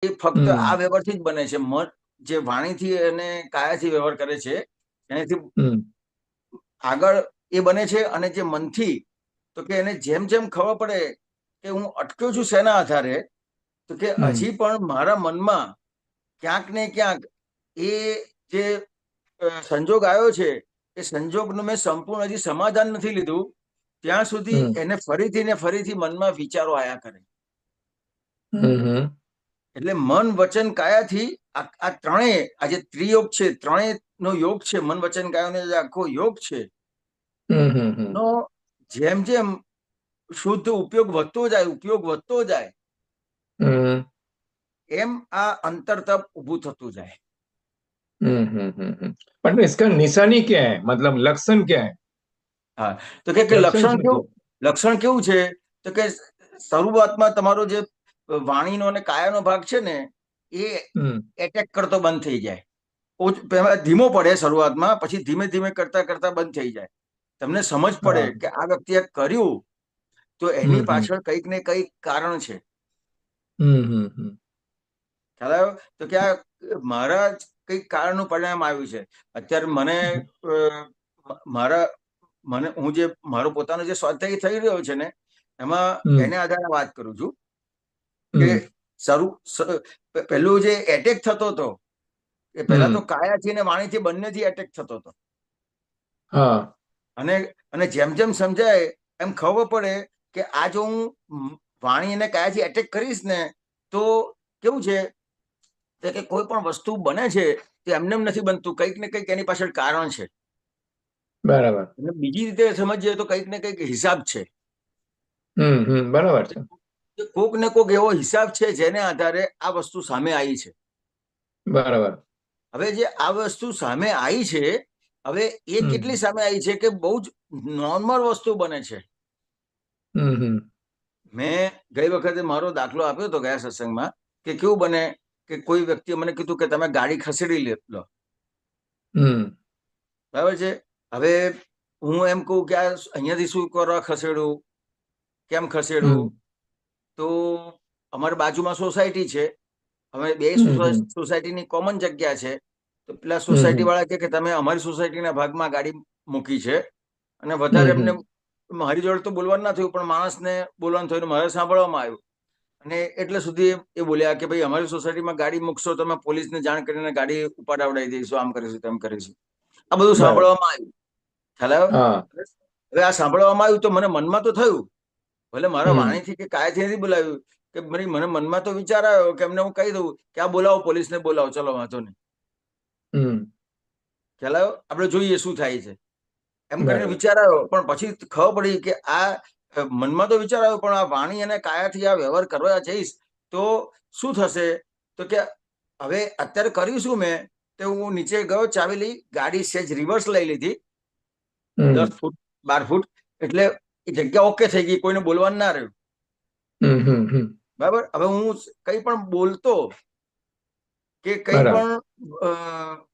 એ ફક્ત આ હમ વ્યવહારથી જ બને છે. મન જે વાણીથી અને કાયાથી વ્યવહાર કરે છે એનાથી હમ આગળ એ બને છે. અને જે મનથી, તો કે એને જેમ જેમ ખબર પડે કે હું અટક્યો છું શેના આધારે, તો કે હમ હજી પણ મારા મનમાં ક્યાંક ને ક્યાંક એ જે સંજોગ આવ્યો છે એ સંજોગનું મેં સંપૂર્ણ હજી સમાધાન નથી લીધું, ત્યાં સુધી હમ એને ફરીથી ને ફરીથી મનમાં વિચારો આયા કરે. હમ એટલે મન વચન કાયાથી આ ત્રણેય, આ જે ત્રિયોગ છે, ત્રણેય નો યોગ છે, મન વચન કાયાનો જે આખો યોગ છે, હમ નો જેમ જેમ શુદ્ધ ઉપયોગ વધતો જાય હમ એમ આ અંતર તપ ઊભું થતું જાય. पर इसका निशानी क्या है, मतलब लक्षण क्या है? હા, તો કે लक्षण લક્ષણ શું છે? કેવું, લક્ષણ કેવું છે, તો કે શરૂઆતમાં તમારો જે વાણીનો અને કાયાનો ભાગ છે ને એ હમ એટેક કરતો બંધ થઈ જાય. પહેલા ધીમો પડે શરૂઆતમાં, પછી ધીમે ધીમે કરતા કરતા બંધ થઈ જાય. તમને સમજ પડે हाँ કે આ વ્યક્તિએ કર્યું તો એની हम्म પાછળ કંઈક ને કંઈક કારણ છે. हम्म ખ્યાલ આવ્યો? તો કે આ મારા જ કંઈક કારણનું પરિણામ આવ્યું છે. અત્યારે મને મારા મને હું જે મારો પોતાનો જે સ્વાધ્યાય થઈ રહ્યો છે ને એમાં हम्म એને આધારે વાત કરું છું કે हम्म પેલું જે એટેક થતો હતો એ પહેલા તો हम्म કાયાથી ને વાણીથી બંનેથી એટેક થતો હતો. हाँ અને અને જેમ જેમ સમજાય એમ ખબર પડે કે આ જો હું વાણી અને કાયાથી એટેક કરીશ ને તો કેવું છે કે કોઈ પણ વસ્તુ બને છે તે એમને એમ નથી બનતું, કંઈક ને કંઈક એની પાછળ કારણ છે. बराबर। અને બીજી રીતે સમજીએ તો કંઈક ને કંઈક હિસાબ છે. बराबर છે। કોક ને કોક એવો હિસાબ છે જેને આધારે આ વસ્તુ સામે આવી છે. બરાબર। હવે જે આ વસ્તુ સામે આવી છે, હવે એ હમ કેટલી સામે આવી છે કે બહુ જ નોર્મલ વસ્તુ બને છે. હમ મેં ગઈ વખતે મારો દાખલો આપ્યો હતો ગયા સત્સંગમાં કે કેવું બને કે કોઈ વ્યક્તિએ મને કીધું કે તમે ગાડી ખસેડી લો, હમ બરાબર છે. હવે હું એમ કહું કે આ અહીંયાથી શું કરવા ખસેડું, કેમ ખસેડું, હમ તો અમારી બાજુમાં સોસાયટી છે, અમે બે હમ સોસાયટીની કોમન જગ્યા છે. તો પેલા સોસાયટી હમ વાળા કે તમે અમારી સોસાયટીના ભાગમાં ગાડી મૂકી છે અને વધારે એમને હમ મારી જોડે તો બોલવાનું ના થયું, પણ માણસને બોલવાનું થયું, મારે સાંભળવામાં આવ્યું. અને એટલે સુધી એ બોલ્યા કે ભાઈ અમારી સોસાયટીમાં ગાડી મૂકશો તો અમે પોલીસને જાણ કરીને ગાડી ઉપાડાવડાવી દઈશું, આમ કરીશું તેમ કરીશું. આ બધું બરાબર। સાંભળવામાં આવ્યું. ખ્યાલ આવ્યો? હા હવે આ સાંભળવામાં આવ્યું તો મને મનમાં તો થયું, ભલે મારા હમ વાણીથી કે કાયાથી નથી બોલાવ્યું, કે મને મનમાં તો વિચાર આવ્યો કે એમને હું કહી દઉં કે આ બોલાવો, પોલીસને બોલાવો, ચલો વાંધો નહીં. હમ ખ્યાલ આવ્યો? આપણે જોઈએ શું થાય છે એમ કરીને બરાબર। વિચાર આવ્યો. પણ પછી ખબર પડી કે આ મનમાં તો વિચાર આવ્યો, પણ આ વાણી અને કાયાથી આ વ્યવહાર કરવા જઈશ તો શું થશે, તો કે હવે અત્યારે કર્યું શું મેં, તો હું નીચે ગયો, ચાવી લઈ, ગાડી સેજ રિવર્સ લઈ લીધી હમ 10 ફૂટ 12 ફૂટ, એટલે એ જગ્યા ઓકે થઈ ગઈ, કોઈને બોલવાનું ના રહ્યું. હમ બરાબર. હવે હું કંઈ પણ બોલતો કે કંઈ બરાબર। પણ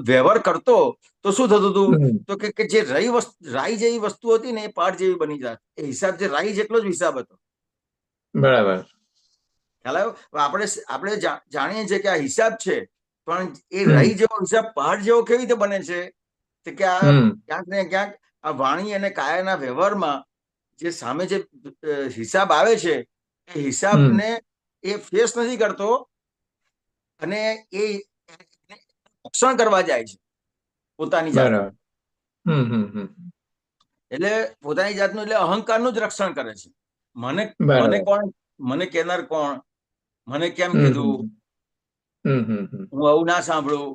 વ્યવહાર કરતો તો શું થતું હતું, હમ તો કે જે રાઈ જેવી વસ્તુ હતી ને એ પાડ જેવી બની જાત. એ હિસાબ જે રાઈ જેટલો જ હિસાબ હતો. બરાબર। ખ્યાલ આવ્યો? આપણે આપણે જાણીએ છીએ કે આ હિસાબ છે, પણ એ રહી હમ જેવો હિસાબ પહાડ જેવો કેવી રીતે બને છે, તો કે આ હમ ક્યાંક ને ક્યાંક આ વાણી અને કાયાના વ્યવહારમાં જે સામે જે હિસાબ આવે છે એ હમ હિસાબને એ ફેસ નથી કરતો અને એ રક્ષણ કરવા જાય છે પોતાની જાતનું. બરાબર। હમ એટલે પોતાની જાતનું, એટલે અહંકારનું જ રક્ષણ કરે છે. મને મને બરાબર। કોણ, મને કેનાર કોણ, મને કેમ હમ કીધું, હમ હમ હું આવું ના સાંભળું,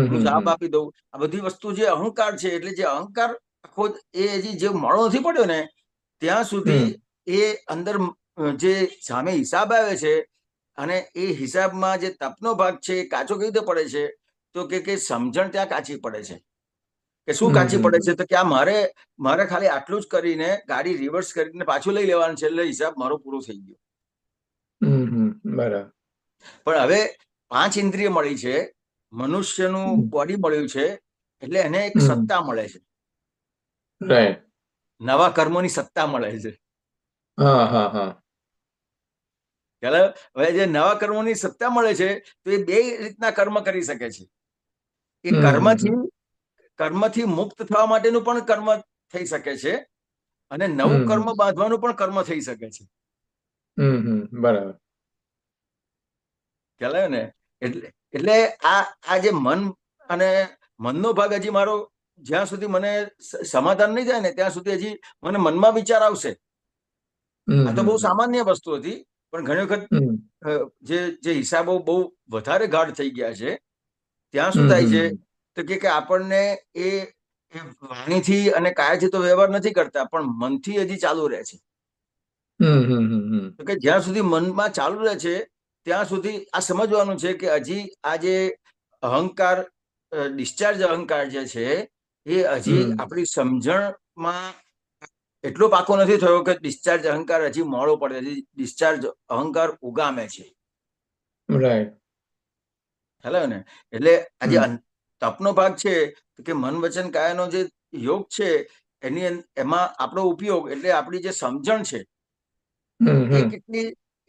હું જવાબ હમ આપી દઉં. આ બધી વસ્તુ જે અહંકાર છે, એટલે જે અહંકાર આખો એ હજી જે મોડો નથી પડ્યો ને ત્યાં સુધી હમ એ અંદર જે સામે હિસાબ આવે છે અને એ હિસાબમાં જે તપનો ભાગ છે એ કાચો કેવી રીતે પડે છે, તો કે સમજણ ત્યાં કાચી પડે છે. કે શું કાચી પડે છે, તો કે આ મારે મારે ખાલી આટલું જ કરીને ગાડી રિવર્સ કરીને પાછું લઈ લેવાનું છે, એટલે હિસાબ મારો પૂરો થઈ ગયો. બરાબર। પણ હવે 5 ઇન્દ્રિય મળી છે, મનુષ્યનું બોડી મળ્યું છે, એટલે એને એક હમ સત્તા મળે છે, રાઈટ। નવા કર્મોની સત્તા મળે છે. હા હા હા હવે જે નવા કર્મોની સત્તા મળે છે તો એ બે રીતના કર્મ કરી શકે છે. એ કર્મથી મુક્ત થવા માટેનું પણ કર્મ થઈ શકે છે અને નવું કર્મ બાંધવાનું પણ કર્મ થઈ શકે છે. બરાબર. ખ્યાલ આવ્યો ને? એટલે આ જે મન અને મનનો ભાગ હજી મારો જ્યાં સુધી મને સમાધાન નહીં જાય ને ત્યાં સુધી હજી મને મનમાં વિચાર આવશે. આ તો બહુ સામાન્ય વસ્તુ હતી, પણ ઘણી વખત જે હિસાબો બહુ વધારે ગાઢ થઈ ગયા છે ત્યાં શું થાય છે તો કે આપણને એ વાણીથી અને કાયાથી તો વ્યવહાર નથી કરતા, પણ મનથી હજી ચાલુ રહે છે. તો કે જ્યાં સુધી મનમાં ચાલુ રહે છે ત્યાં સુધી આ સમજવાનું છે કે હજી આ જે અહંકાર, ડિસ્ચાર્જ અહંકાર જે છે એ હજી આપણી સમજણમાં એટલો પાકો નથી થયો કે ડિસ્ચાર્જ અહંકાર હજી મોડો પડે, હજી ડિસ્ચાર્જ અહંકાર ઉગામે છે. રાઈટ. હેલો ને? એટલે આજે તપનો ભાગ છે કે મન વચન કાયાનો જે યોગ છે એમાં આપણો ઉપયોગ એટલે આપણી જે સમજણ છે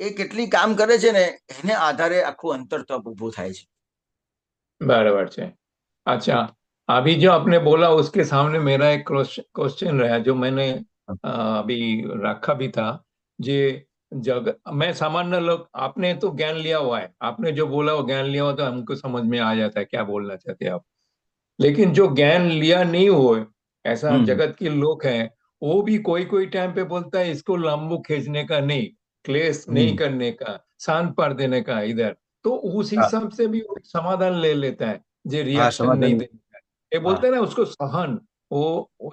એ કેટલી કામ કરે છે ને એને આધારે આખું અંતર તપ ઉભું થાય છે. बराबर છે. अच्छा, अभी जो आपने बोला उसके सामने मेरा एक क्वेश्चन रहा जो मैंने अभी रखा भी था। जे मैं सामान्य लोग, आपने तो ज्ञान लिया हुआ है, आपने जो बोला वो ज्ञान लिया हुआ तो हमको समझ में आ जाता है क्या बोलना चाहते हैं आप। लेकिन जो ज्ञान लिया नहीं हो, ऐसा जगत के लोग हैं, वो भी कोई कोई टाइम पे बोलता है इसको लंबू खींचने का नहीं, क्लेश नहीं करने का, शांत कर देने का इधर, तो उस हिसाब से भी वो समाधान ले लेता है जो रिएक्शन नहीं देता है। ये बोलते हैं ना उसको सहन, वो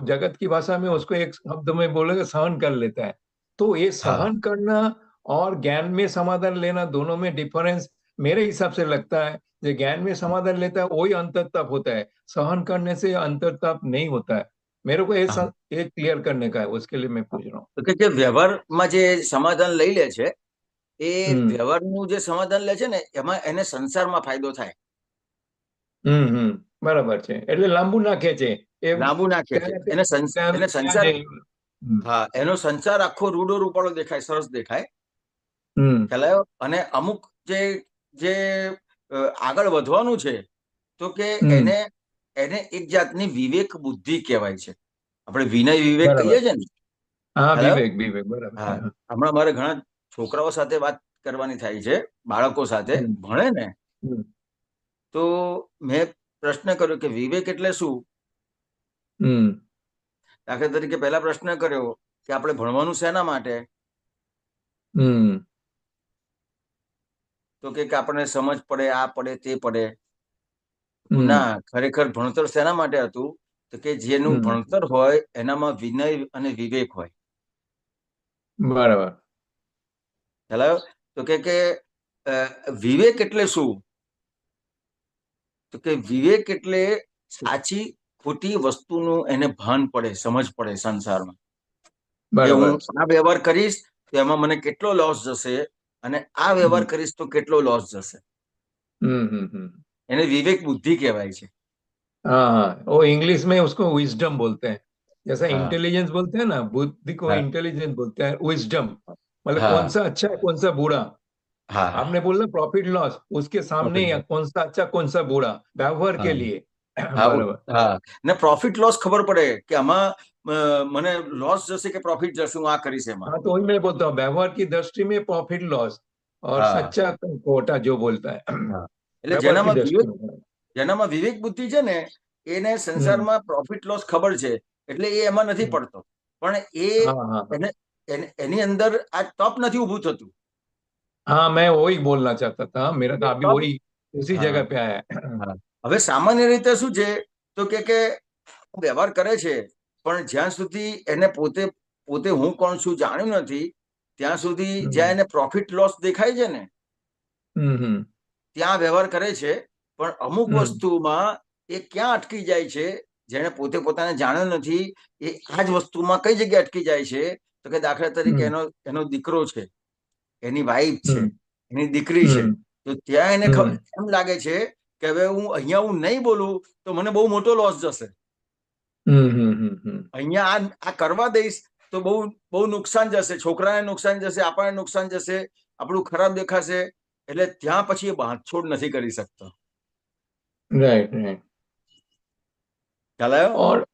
जगत की भाषा में उसको एक शब्द में बोलेगा सहन कर लेता है। तो ये सहन करना और ज्ञान में समाधान लेना दोनों में डिफरेंस मेरे हिसाब से लगता है। जो ज्ञान में समाधान लेता है वही अंतरतप होता है, सहन करने से अंतरतप नहीं होता है। मेरे को ये क्लियर करने का है, उसके लिए मैं पूछ रहा हूँ। તો કે વ્યવહારમાં જે સમાધાન લઈ લે છે એ વ્યવહારનું જે સમાધાન લે છે ને એમાં એને સંસારમાં ફાયદો થાય. બરાબર છે, એટલે લાંબુ નાખે છે, લાંબુ નાખે છે એને સંસાર. હા, એનો સંસાર આખો રૂડો રૂપાળો દેખાય, સરસ દેખાય, ખ્યાલ આવ્યો? અને અમુક જે આગળ વધવાનું છે તો કે એને એક જાતની વિવેક બુદ્ધિ કહેવાય છે. આપણે વિનય વિવેક કહીએ છીએ ને. હમણાં મારે ઘણા છોકરાઓ સાથે વાત કરવાની થાય છે, બાળકો સાથે ભણે ને, તો મેં પ્રશ્ન કર્યો કે વિવેક એટલે શું? દાખલા તરીકે પહેલા પ્રશ્ન કર્યો કે આપણે ભણવાનું શેના માટે? તો કે આપણને સમજ પડે, આ પડે, તે પડે. ના, ખરેખર ભણતર શેના માટે હતું? તો કે જેનું ભણતર હોય એનામાં વિનય અને વિવેક હોય. બરાબર. હેલો? તો કે વિવેક એટલે શું? તો કે વિવેક એટલે સાચી ખોટી વસ્તુનું એને ભાન પડે, સમજ પડે સંસારમાં. કે હું આ વ્યવહાર કરીશ તો એમાં મને કેટલો લોસ જશે અને આ વ્યવહાર કરીશ તો કેટલો લોસ જશે. એને विवेक बुद्धि कहवाय છે. हाँ, वो इंग्लिश में उसको विजडम बोलते हैं, जैसा इंटेलिजेंस बोलते हैं ना, बुद्धि को इंटेलिजेंस बोलते हैं, विजडम मतलब कौन सा अच्छा है कौन सा बुरा। आपने बोला प्रॉफिट लॉस, उसके सामने कौन सा अच्छा कौन सा बुरा व्यवहार के लिए। ને પ્રોફિટ લોસ ખબર પડે કે આમાં મને લોસ જશે કે પ્રોફિટ જશે, હું આ કરીશ એમાં. हाँ, तो वही मैं बोलता हूँ व्यवहार की दृष्टि में प्रॉफिट लॉस और सच्चा खोटा जो बोलता है। એટલે જેનામાં વિવેક બુદ્ધિ છે ને એને સંસારમાં પ્રોફિટ લોસ ખબર છે એટલે એ એમાં નથી પડતો, પણ એની અંદર આ તપ નથી ઊભું થતું. हाँ, मैं वही बोलना चाहता था, मेरा तो अभी वही उसी जगह पे आया है। હવે સામાન્ય રીતે શું છે તો કે વ્યવહાર કરે છે પણ જ્યાં સુધી એને પોતે હું કોણ છું જાણ્યું નથી ત્યાં સુધી જ્યાં એને પ્રોફિટ લોસ દેખાય છે ને ત્યાં વ્યવહાર કરે છે, પણ અમુક વસ્તુમાં એ ક્યાં અટકી જાય છે જેને પોતે પોતાને જાણ્યો નથી એ આ જ વસ્તુમાં કઈ જગ્યાએ અટકી જાય છે તો કે દાખલા તરીકે એનો દીકરો છે, એની વાઈફ છે, એની દીકરી છે, તો ત્યાં એને એમ લાગે છે કે હવે અહીંયા હું નહીં બોલું તો મને બહુ મોટો લોસ જશે, અહીંયા આ કરવા દઈશ તો બહુ નુકસાન જશે, છોકરાને નુકસાન જશે, આપણને નુકસાન જશે, આપણું ખરાબ દેખાશે, એટલે ત્યાં પછી એ બાંધછોડ નથી કરી શકતો. Right right. ખ્યાલ આવ્યો?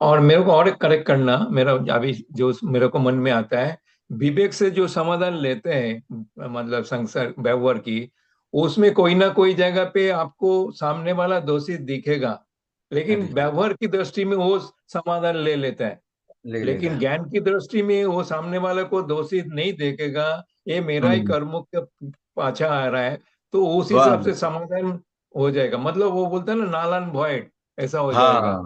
और मेरे को और एक करेक्ट करना, मेरा अभी जो मेरे को मन में आता है, विवेक से जो समाधान लेते हैं मतलब संसार व्यवहार की, उसमें कोई ना कोई जगह पे आपको सामने वाला दोषी दिखेगा, लेकिन व्यवहार की दृष्टि में वो समाधान ले लेता है। ले लेकिन लेगा। ज्ञान की दृष्टि में वो सामने वाले को दोषी नहीं देखेगा, ये मेरा ही कर्मों के पाछा आ रहा है, तो उस वाह। हिसाब से समाधान हो जाएगा। मतलब वो बोलता है ना, नाल एंड वॉइड, ऐसा हो जाएगा। हाँ,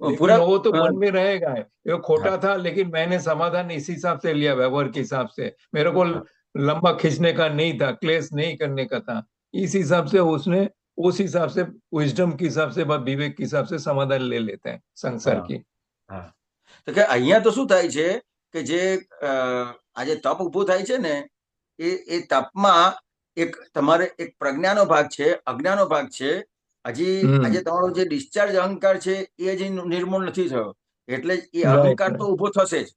लेकिन पूरा। वो तो मन में रहेगा, ये हाँ, खोटा था लेकिन मैंने समाधान इस हिसाब से लिया, व्यवहार के हिसाब से, मेरे को हाँ, लंबा खींचने का नहीं था, क्लेश नहीं करने का था, इस हिसाब से उसने उस हिसाब से विजडम के हिसाब से विवेक के हिसाब से समाधान ले लेते हैं संसार हाँ, की। हाँ। તો કે અહીંયા તો શું થાય છે કે જે આજે તપ ઊભું થાય છે ને, એ તપમાં એક તમારે એક પ્રજ્ઞાનો ભાગ છે, અજ્ઞાનો ભાગ છે. હજી આજે हम्म। તમારો જે ડિસ્ચાર્જ અહંકાર છે એ હજી નિર્મૂળ નથી થયો, એટલે એ राइट અહંકાર તો राइट। ઊભો થશે જ.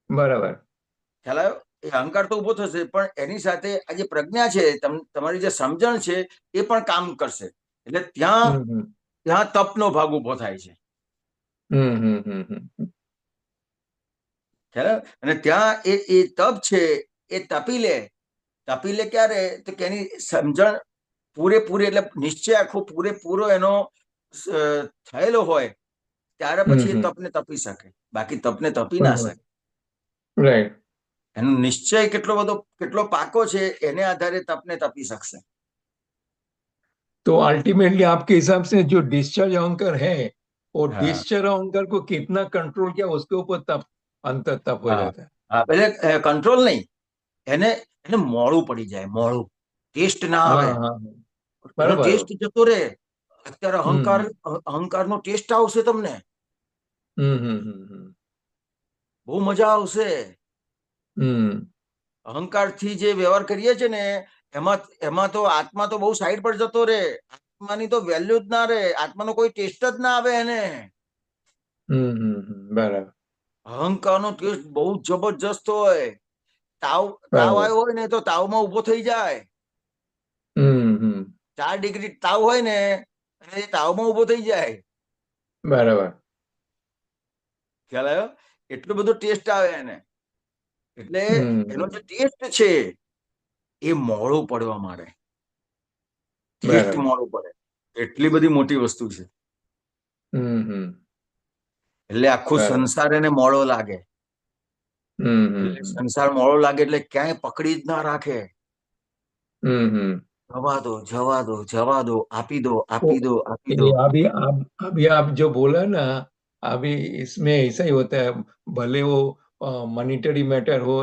बराबर। ખ્યાલ આવ્યો? એ અહંકાર તો ઊભો થશે, પણ એની સાથે આ જે પ્રજ્ઞા છે, તમારી જે સમજણ છે એ પણ કામ કરશે. એટલે ત્યાં हम्म। ત્યાં તપનો ભાગ ઊભો થાય છે. हम्म। ખ્યાલ આવ્યો? અને ત્યાં એ તપ છે એ તપી લે ક્યારે? તો કે એની સમજણ પૂરેપૂરી, એટલે નિશ્ચય આખો પૂરેપૂરો એનો થયેલો હોય, ત્યારે પછી એ તપને તપી શકે. બાકી તપને તપી ના શકે. राइट। એનો નિશ્ચય કેટલો પાકો છે એને આધારે તપને તપી શકશે. तो अल्टीमेटली आपके हिसाब से जो डिस्चार्ज अहंकार है, वो હા, डिस्चार्ज अहंकार को कितना कंट्रोल किया, उसके ऊपर तप अंत तप हो હા, जाता है। હા. એટલે કંટ્રોલ નહીં, એને એને મોડું પડી જાય, મોડું ટેસ્ટ ના हाँ આવે, हाँ। એનો बराबर। ટેસ્ટ જતો રહે. અત્યારે हम्म અહંકારનો ટેસ્ટ આવશે તમને, हम्म। બહુ મજા આવશે. हम्म અહંકારથી જે વ્યવહાર કરીએ છે ને, એમાં એમાં તો આત્મા તો બહુ સાઈડ પર જતો રહે. આત્માની તો વેલ્યુ જ ના રહે, આત્માનો કોઈ ટેસ્ટ જ ના આવે એને. बराबर અહંકારનો ટેસ્ટ બહુ જબરજસ્ત હોય. તાવ તાવ बराबर। આવ્યો હોય ને તો તાવમાં ઉભો થઈ જાય. हम्म। 4 ડિગ્રી તાવ હોય ને, અને એ તાવમાં ઉભો થઈ જાય. बराबर। ખ્યાલ આવ્યો? એટલો બધો ટેસ્ટ આવે એને. એટલે એનો જે हम्म। ટેસ્ટ છે એ મોડો પડવા માંડે, ટેસ્ટ बराबर। મોડો પડે. એટલી બધી મોટી વસ્તુ છે. हम्म। એટલે આખો बराबर। સંસાર એને મોડો લાગે. એટલે हम्म। સંસાર મોડો લાગે એટલે ક્યાંય પકડી જ ના રાખે. हम्म। જવા दो, જવા दो, जवा दो, આપી दो, वो આપી दो, આપી दो. ये अभी आप जो बोला ना, अभी इसमें ऐसा ही होता है। भले वो मॉनिटरी मैटर हो,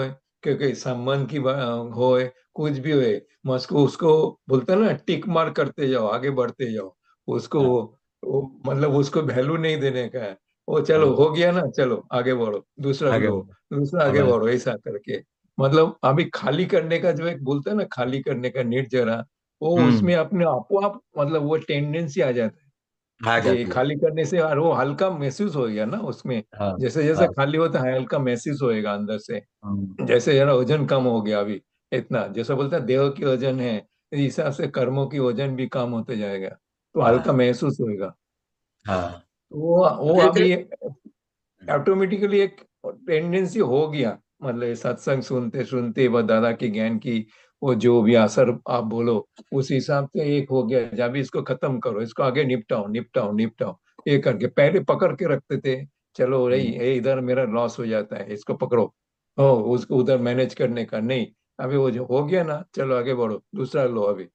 क्योंकि संबंध की हो, कुछ भी हो, मस्को उसको बोलते हैं ना, टिक मार करते जाओ, आगे बढ़ते जाओ। उसको हाँ, मतलब उसको वैल्यू नहीं देने का है। वो चलो हाँ, हो गया ना, चलो आगे बढ़ो, दूसरा आगे लो, बढ़ो। दूसरा हाँ, आगे बस। बढ़ो, ऐसा करके। मतलब अभी खाली करने का जो एक बोलते हैं ना, खाली करने का निर्जरा, वो उसमें अपने आपो आप मतलब वो टेंडेंसी आ जाता आ है कि जाती है। खाली करने से, और वो हल्का महसूस हो गया ना उसमें। हाँ, जैसे जैसे हाँ, खाली होता है, हल्का महसूस होएगा अंदर से। हम्म, जैसे जरा वजन कम हो गया अभी, इतना जैसे बोलता है देह की वजन है, इस हिसाब से कर्मों की वजन भी कम होते जाएगा, तो हल्का हाँ, महसूस होएगा। हाँ। तो वो એટલે अभी ऑटोमेटिकली एक टेंडेंसी हो गया। मतलब सत्संग सुनते सुनते व दादा के ज्ञान की वो जो भी असर आप बोलो, उस हिसाब से एक हो गया, जब भी इसको खत्म करो, इसको आगे निपटाओ निपटाओ निपटाओ, ये करके पहले पकड़ के रखते थे। चलो रही ये इधर मेरा लॉस हो जाता है, इसको पकड़ो, हो उसको उधर मैनेज करने का नहीं। अभी वो जो हो गया ना, चलो आगे बढ़ो, दूसरा लो अभी,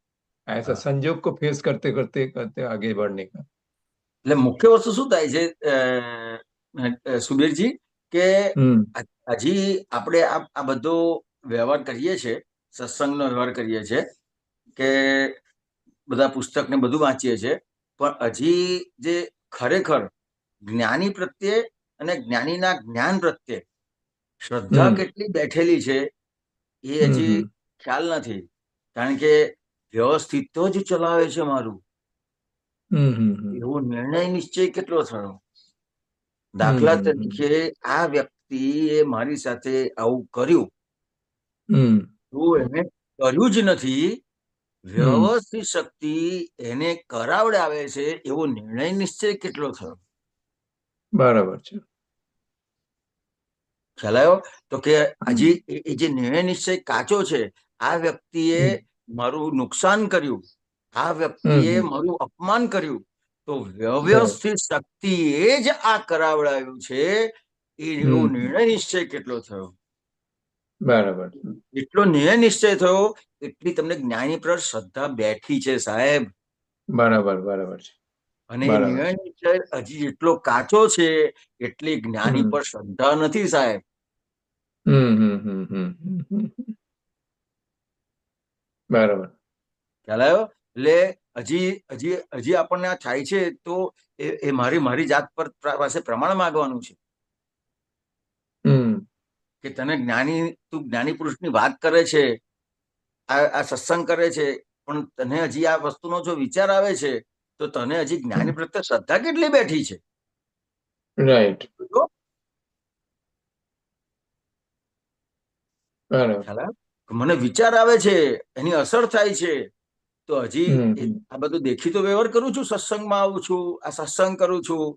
ऐसा હા. संजोग को फेस करते करते करते आगे बढ़ने का। એટલે મુખ્ય વસ્તુ શું થાય છે, સુબીરજી, કે हम्म હજી આપણે આ બધો વ્યવહાર કરીએ છીએ, સત્સંગનો વ્યવહાર કરીએ છીએ, કે બધા પુસ્તક ને બધું વાંચીએ છીએ, પણ હજી જે ખરેખર જ્ઞાની પ્રત્યે અને જ્ઞાનીના જ્ઞાન પ્રત્યે શ્રદ્ધા हम्म કેટલી બેઠેલી છે એ હજી हम्म ખ્યાલ નથી. કારણ કે વ્યવસ્થિત તો જ ચલાવે છે મારું, हम्म એવો નિર્ણય નિશ્ચય કેટલો થયો. हम्म દાખલા हम्म તરીકે આ વ્યક્તિએ મારી સાથે આવું કર્યું, हम्म તું એને કર્યું જ નથી, હમ વ્યવસ્થિત શક્તિ એને કરાવડાવે છે, એવો નિર્ણય નિશ્ચય કેટલો થયો? બરાબર છે. ખ્યાલ આવ્યો? તો કે હજી હમ એ જે નિર્ણય નિશ્ચય કાચો છે, આ વ્યક્તિએ હમ મારું નુકસાન કર્યું, આ વ્યક્તિએ હમ મારું અપમાન કર્યું, તો રાઈટ. વ્યવસ્થિત શક્તિએ જ આ કરાવડાવ્યું છે, એવો હમ નિર્ણય નિશ્ચય કેટલો થયો? બરાબર છે. એટલો નિર્ણય નિશ્ચય થયો, એટલી તમને જ્ઞાની પર શ્રદ્ધા બેઠી છે સાહેબ. બરાબર બરાબર છે. અને એ બરાબર નિર્ણય છે. નિશ્ચય હજી એટલો કાચો છે, એટલી જ્ઞાની હમ પર શ્રદ્ધા નથી સાહેબ. હમ હમ હમ હમ હમ હમ. બરાબર. ખ્યાલ આવ્યો? એટલે હજી હજી હજી આપણને આ થાય છે, તો એ મારી મારી જાત પર પાસે પ્રમાણ માંગવાનું છે હમ કે તને જ્ઞાની, તું જ્ઞાની પુરુષની વાત કરે છે, આ સત્સંગ કરે છે, પણ તને હજી આ વસ્તુનો જો વિચાર આવે છે, તો તને હજી જ્ઞાની પ્રત્યે શ્રદ્ધા કેટલી બેઠી છે? રાઈટ. જો, બરાબર. ખ્યાલ આવ્યો? મને વિચાર આવે છે, એની અસર થાય છે, તો હજી હમ આ બધું દેખીતો વ્યવહાર કરું છું, સત્સંગમાં આવું છું, આ સત્સંગ કરું છું,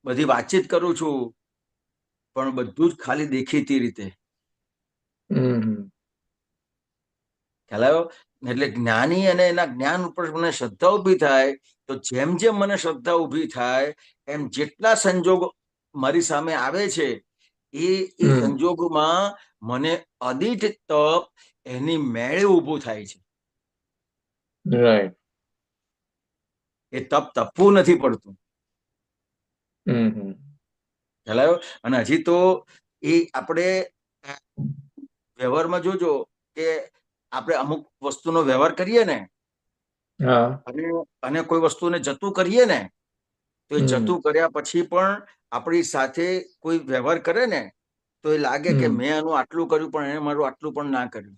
બધી વાતચીત કરું છું, પણ બધું જ ખાલી દેખીતી રીતે. હમ ખ્યાલ આવ્યો? એટલે જ્ઞાની અને એના જ્ઞાન ઉપર મને શ્રદ્ધા ઊભી થાય, તો જેમ જેમ મને શ્રદ્ધા ઊભી થાય, એમ જેટલા સંજોગો મારી સામે આવે છે, એ હમ સંજોગોમાં મને અદિઠ તપ એની મેળે ઊભું થાય છે. રાઈટ. એ તપ તપવું નથી પડતું. હમ ખ્યાલ આવ્યો? અને હજી તો એ આપણે વ્યવહારમાં જોજો કે આપણે અમુક વસ્તુનો વ્યવહાર કરીએ ને, હા. અને અને કોઈ વસ્તુને જતું કરીએ ને, તો એ હમ જતું કર્યા પછી પણ આપણી સાથે કોઈ વ્યવહાર કરે ને, તો એ લાગે કે હમ મેં આનું આટલું કર્યું, પણ એને મારું આટલું પણ ના કર્યું.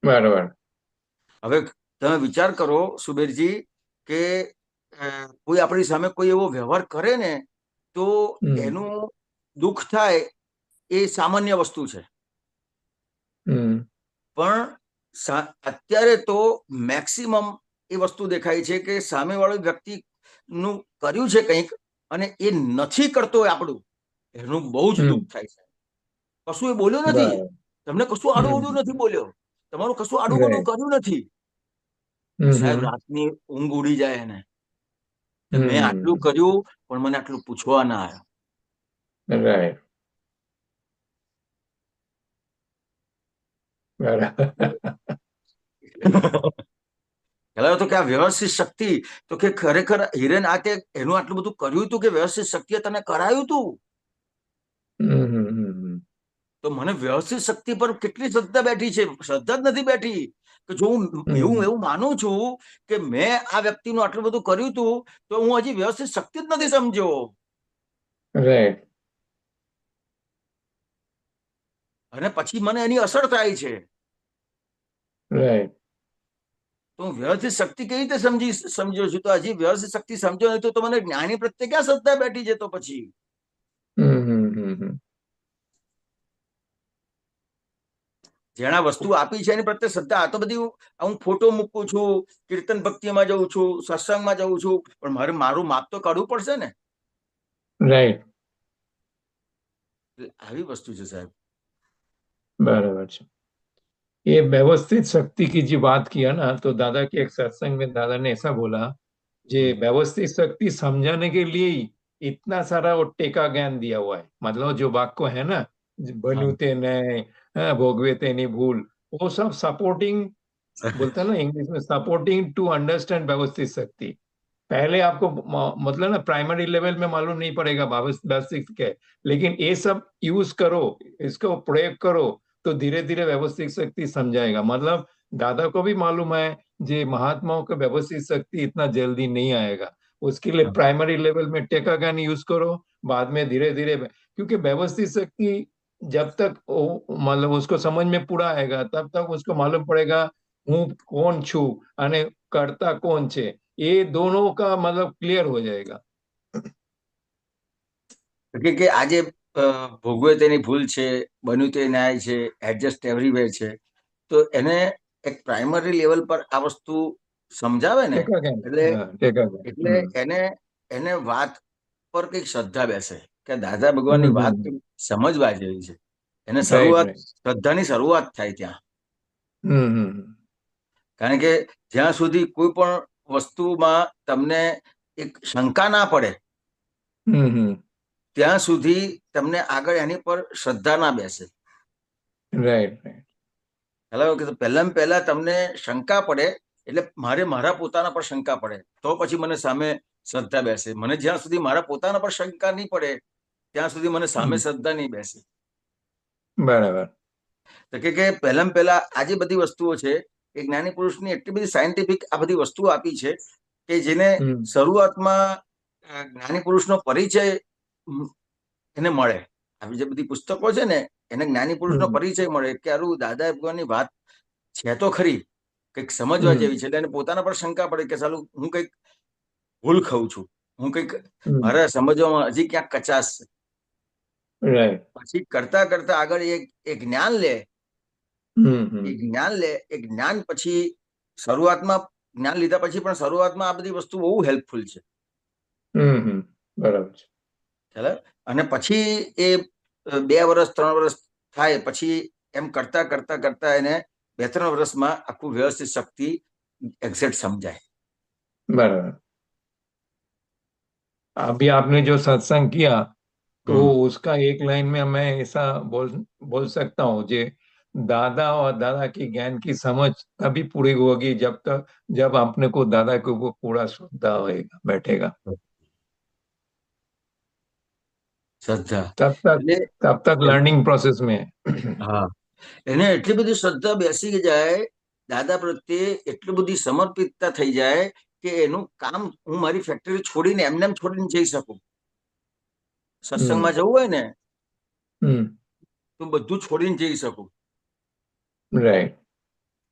બરાબર. હવે તમે વિચાર કરો સુબેરજી, કે કોઈ આપણી સામે કોઈ એવો વ્યવહાર કરે ને, તો હમ એનું દુઃખ થાય, એ સામાન્ય વસ્તુ છે. હમ પણ અત્યારે તો મેક્સિમમ એ વસ્તુ દેખાય છે કે સામેવાળો વ્યક્તિ નું કર્યું છે કંઈક, અને એ નથી કરતો આપણું, એનું બહુ જ દુઃખ હમ થાય છે. કશું એ બોલ્યો નથી, બરાબર. તમને કશું આડું અવડું હમ નથી બોલ્યો, તમારું કશું આડું અવડું રાઈટ. કર્યું નથી, સાહેબ હમ રાતની ઊંઘ ઉડી જાય એને, કે મેં આટલું હમ કર્યું, પણ મને આટલું પૂછવા ના આવ્યો. રાઈટ. બરાબર. પેલા તો કે આ વ્યવસ્થિત શક્તિ, તો કે ખરેખર હિરેન આ કે એનું આટલું બધું કર્યું હતું, કે વ્યવસ્થિત શક્તિએ તને કરાયું હતું, હમ તો મને વ્યવસ્થિત શક્તિ પર કેટલી શ્રદ્ધા બેઠી છે? શ્રદ્ધા જ નથી બેઠી. કે જો હું એવું હમ એવું માનું છું કે મેં આ વ્યક્તિનું આટલું બધું કર્યું હતું, તો હું હજી વ્યવસ્થિત શક્તિ જ નથી સમજ્યો. રાઈટ. અને પછી મને એની અસર થાય છે, રાઈટ. તો હું વ્યવસ્થિત શક્તિ કેવી રીતે સમજ્યો છું? તો હજી વ્યવસ્થિત શક્તિ સમજ્યો નથી, તો મને જ્ઞાની પ્રત્યે ક્યાં શ્રદ્ધા બેઠી છે? તો પછી હમ જેણા વસ્તુ આપી છે એની પ્રત્યે શ્રદ્ધા. આ તો બધી હું ફોટો મૂકું છું, કીર્તન ભક્તિમાં જઉં છું, સત્સંગમાં જઉં છું, પણ મારે મારું માપ તો કાઢવું પડશે ને. રાઈટ. આવી વસ્તુ છે સાહેબ. बराबर है। ये व्यवस्थित शक्ति की जो बात किया ना, तो दादा के एक सत्संग में दादा ने ऐसा बोला, जे व्यवस्थित शक्ति समझाने के लिए ही इतना सारा वो टेका ज्ञान दिया हुआ है। मतलब जो वाक्य है ना, हाँ, बन्यु ते नय, भोगवे तेनी भूल, वो सब सपोर्टिंग, बोलते हैं ना इंग्लिश में, सपोर्टिंग टू अंडरस्टैंड व्यवस्थित शक्ति। पहले आपको मतलब ना प्राइमरी लेवल में मालूम नहीं पड़ेगा बेसिक के, लेकिन ये सब यूज करो, इसको प्रयोग करो, तो धीरे धीरे व्यवस्थित शक्ति समझाएगा। मतलब दादा को भी मालूम है जे महात्माओं को व्यवस्थित शक्ति इतना जल्दी नहीं आएगा। उसके लिए हाँ, प्राइमरी लेवल में टेका ज्ञान यूज करो, बाद में धीरे धीरे, क्योंकि व्यवस्थित शक्ति जब तक मतलब उसको समझ में पूरा आएगा, तब तक उसको मालूम पड़ेगा હું કોણ છું અને કરતા કોણ છે, ये दोनों का मतलब क्लियर हो जाएगा। કે આજે ભોગવે તેની ભૂલ છે, બન્યું તે ન્યાય છે, એડજસ્ટ એવરીવેર છે. તો એને એક પ્રાઇમરી લેવલ પર આ વસ્તુ સમજાવે ને ટેકા કેમ એટલે ટેકા કેમ એટલે એને એને વાત પર કઈક શ્રદ્ધા બેસે કે દાદા ભગવાનની વાત કંઈક સમજવા જેવી છે. એને રાઈટ શરૂઆત રાઈટ શ્રદ્ધાની શરૂઆત થાય ત્યાં. હમ કારણ કે જ્યાં સુધી કોઈ પણ વસ્તુમાં તમને એક શંકા ના પડે હમ ત્યાં સુધી તમને આગળ એની પર શ્રદ્ધા ના બેસે. રાઈટ રાઈટ પહેલા તમને શંકા પડે એટલે મારે મારા પોતાના પર શંકા પડે તો પછી મને સામે શ્રદ્ધા બેસે. મને જ્યાં સુધી મારા પોતાના પર શંકા નહીં પડે ત્યાં સુધી મને સામે શ્રદ્ધા નહીં બેસે. બરાબર. તો કે પહેલા આ જે બધી વસ્તુઓ છે એ જ્ઞાની પુરુષની એટલી બધી સાયન્ટિફિક આ બધી વસ્તુઓ આપી છે કે જેને શરૂઆતમાં જ્ઞાની પુરુષનો પરિચય એને મળે. આવી જે બધી પુસ્તકો છે ને એને જ્ઞાની પુરુષનો પરિચય મળે કે આરું દાદા ભગવાનની વાત છે તો ખરી, કંઈક સમજવા જેવી છે. એટલે એને પોતાના પર શંકા પડે કે સાલું હું કંઈક ભૂલ ખાઉં છું, હું કંઈક મારા સમજવામાં હજી ક્યાંક કચાશ છે. રાઈટ. પછી કરતા કરતા આગળ એ જ્ઞાન લે એ જ્ઞાન પછી શરૂઆતમાં જ્ઞાન લીધા પછી પણ શરૂઆતમાં આ બધી વસ્તુ બહુ હેલ્પફુલ છે. બરાબર છે. અને પછી એ 2 વર્ષ 3 વર્ષ થાય પછી એમ કરતા કરતા કરતા એને 2-3 વર્ષમાં આખું વ્યવસ્થિત શક્તિ एग्जैक्ट समझाए. बराबर. अभी आपने जो सत्संग किया तो उसका एक लाइन में मैं ऐसा बोल सकता हूँ जे दादा और दादा की ज्ञान की समझ तभी पूरी होगी जब अपने को दादा के ऊपर पूरा श्रद्धा होएगा बैठेगा. श्रद्धा तब तक लर्निंग प्रोसेस में हाँ એને એટલી બધી શ્રદ્ધા બેસી જાય દાદા પ્રત્યે, એટલી બધી સમર્પિતતા થઈ જાય કે એનું કામ હું મારી ફેક્ટરી છોડીને એમને છોડીને જઈ શકું. સત્સંગમાં જવું હોય ને તો બધું છોડીને જઈ શકું. રાઈટ.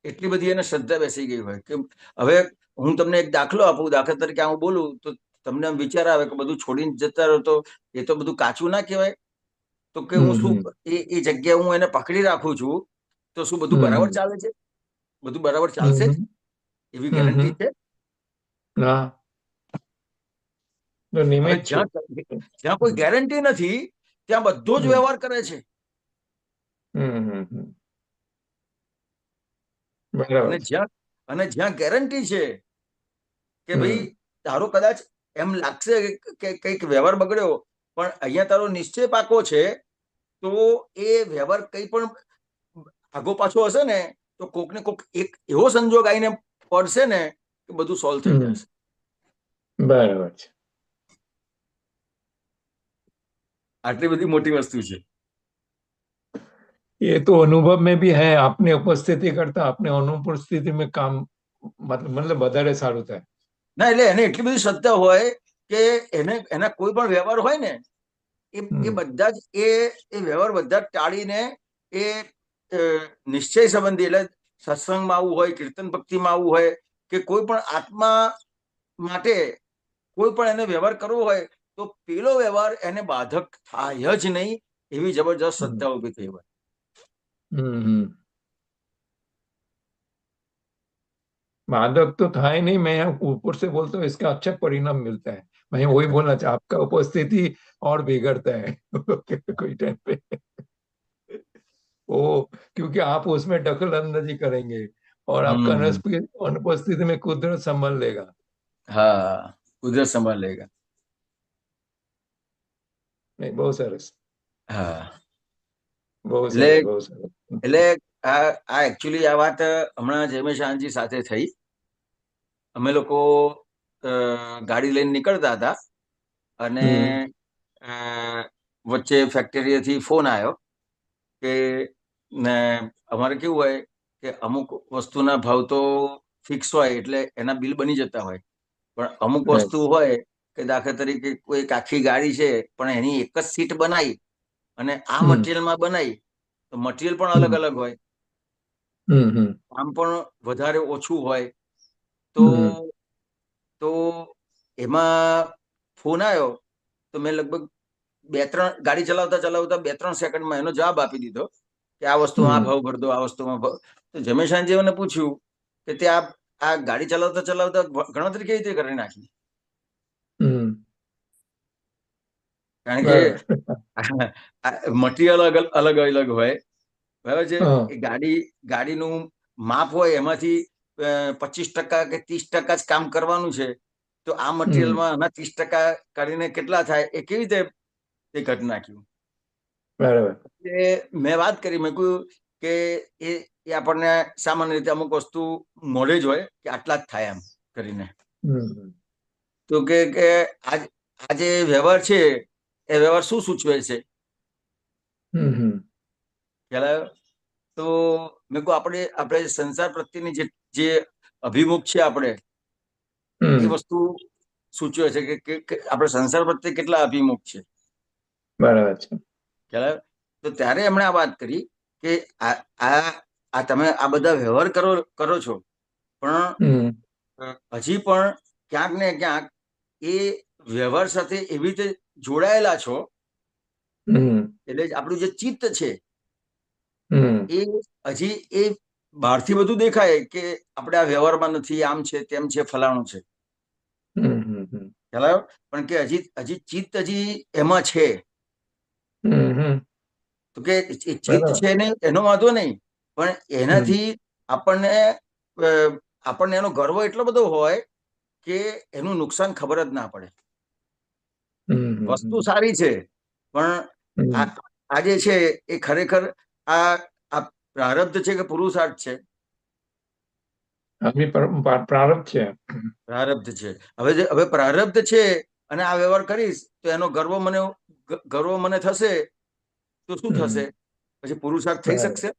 એટલી બધી એને શ્રદ્ધા બેસી ગઈ હોય કે હવે હું તમને એક દાખલો આપું. દાખલા તરીકે હું બોલું તો તમને વિચાર આવે કે બધું છોડીને જતા રહો તો એ તો બધું કાચું ના કહેવાય. તો કે હું શું એ જગ્યાએ હું એને પકડી રાખું છું તો શું બધું બરાબર ચાલે છે? બધું બરાબર ચાલશે જ એવી ગેરંટી છે? હવે જ્યાં કોઈ ગેરંટી નથી ત્યાં બધો જ વ્યવહાર કરે છે. અને જ્યાં ગેરંટી છે કે ભાઈ તારો કદાચ એમ લાગશે કે કંઈક વ્યવહાર બગડ્યો પણ અહીંયા તારો નિશ્ચય પાકો છે તો એ વ્યવહાર કંઈ પણ આગો પાછો હશે ને તો કોક ને કોક એક એવો સંજોગ આવીને પડશે ને કે બધું સોલ્વ થઈ જશે. બરાબર છે. આટલી બધી મોટી વસ્તુ છે. ये तो अनुभव में भी है. अपने उपस्थिति करता अपने अनुपस्थिति में काम मतलब વધારે સારું થાય. ના એટલે એને એટલી બધી શ્રદ્ધા હોય કે એના કોઈ પણ વ્યવહાર હોય ને એ બધા જ એ વ્યવહાર બધા જ ટાળીને એ નિશ્ચય સંબંધી એટલે સત્સંગમાં આવવું હોય, કીર્તન ભક્તિમાં આવવું હોય કે કોઈ પણ આત્મા માટે કોઈ પણ એને વ્યવહાર કરવો હોય તો પેલો વ્યવહાર એને બાધક થાય જ નહીં એવી જબરજસ્ત શ્રદ્ધા ઉભી થઈ હોય. बाधक तो था ही नहीं. मैं ऊपर से बोलता हूँ इसका अच्छा परिणाम मिलता है. मैं वही बोलना चाहता, आपका उपस्थिति और बिगड़ता है कोई टाइम पे वो क्योंकि आप उसमें दखल अंदाजी करेंगे और आपका अनुपस्थिति में कुदरत संभाल लेगा. हाँ, कुदरत संभाल लेगा. नहीं, बहुत सरस. હા, બહુ સરસ, બહુ સરસ. એટલે આ એકચ્યુઅલી આ વાત હમણાં જયમેશાનજી સાથે થઈ. અમે લોકો ગાડી લઈને નીકળતા હતા અને વચ્ચે ફેક્ટરીએથી ફોન આવ્યો કે અમારે કેવું હોય કે અમુક વસ્તુના ભાવ તો ફિક્સ હોય એટલે એના બિલ બની જતા હોય પણ અમુક વસ્તુ હોય કે દાખલા તરીકે કોઈ આખી ગાડી છે પણ એની એક જ સીટ બનાવી અને આ મટીરિયલમાં બનાવી તો મટીરિયલ પણ અલગ અલગ હોય, કામ પણ વધારે ઓછું હોય તો એમાં ફોન આવ્યો તો મેં લગભગ ગાડી ચલાવતા ચલાવતા 2-3 સેકન્ડમાં એનો જવાબ આપી દીધો કે આ વસ્તુ આ હમ ભાવ ભર દો, આ વસ્તુમાં ભાવ. તો જમેશાનજી મને પૂછ્યું કે તે આ ગાડી ચલાવતા ચલાવતા ગણતરી કેવી રીતે કરી નાખી? હમ કારણ કે બરાબર. મટીરિયલ અલગ અલગ હોય, બરાબર છે. હા એ ગાડીનું માપ હોય, એમાંથી 25% કે 30% જ કામ કરવાનું છે. તો આ હમ મટીરિયલમાં આના 30% કરીને કેટલા થાય એ કેવી રીતે એ ઘટી નાખ્યું? બરાબર. એટલે મેં વાત કરી, મેં કહ્યું કે એ આપણને સામાન્ય રીતે અમુક વસ્તુ મોડે જ હોય કે આટલા જ થાય એમ કરીને. હમ તો કે આ જે વ્યવહાર છે એ વ્યવહાર શું સૂચવે છે? હમ ખ્યાલ આવ્યો? તો મેં કહું આપણે સંસાર પ્રત્યેની જે અભિમુખ છે આપણે, એ હમ વસ્તુ સૂચવે છે કે આપણે સંસાર પ્રત્યે કેટલા અભિમુખ છે. બરાબર છે. ખ્યાલ આવ્યો? તો ત્યારે એમણે આ વાત કરી કે આ આ આ તમે આ બધા વ્યવહાર કરો છો, પણ હમ હજી પણ ક્યાંક ને ક્યાંક એ વ્યવહાર સાથે એવી રીતે જોડાયેલા છો, હમ એટલે આપણું જે ચિત્ત છે હમ એ હજી એ બહારથી બધું દેખાય કે આપણે આ વ્યવહારમાં નથી, આમ છે, તેમ છે, ફલાણું છે. હમ ખ્યાલ આવ્યો? પણ કે હજી ચિત્ત હજી એમાં છે. હમ તો કે એ ચિત્ત બરાબર. છે ને એનો વાંધો નહીં, પણ હમ એનાથી આપણને આપણને એનો ગર્વ એટલો બધો હોય કે એનું નુકસાન ખબર જ ના પડે. વસ્તુ હમ સારી છે, પણ આ હમ આ જે છે એ ખરેખર આ આ પ્રારબ્ધ છે કે પુરુષાર્થ છે? આપણી પ્રારબ્ધ છે. પ્રારબ્ધ છે. હવે પ્રારબ્ધ છે અને આ વ્યવહાર કરીશ તો એનો ગર્વ મને થશે, તો શું થશે? હમ પછી પુરુષાર્થ થઈ બરાબર. શકશે?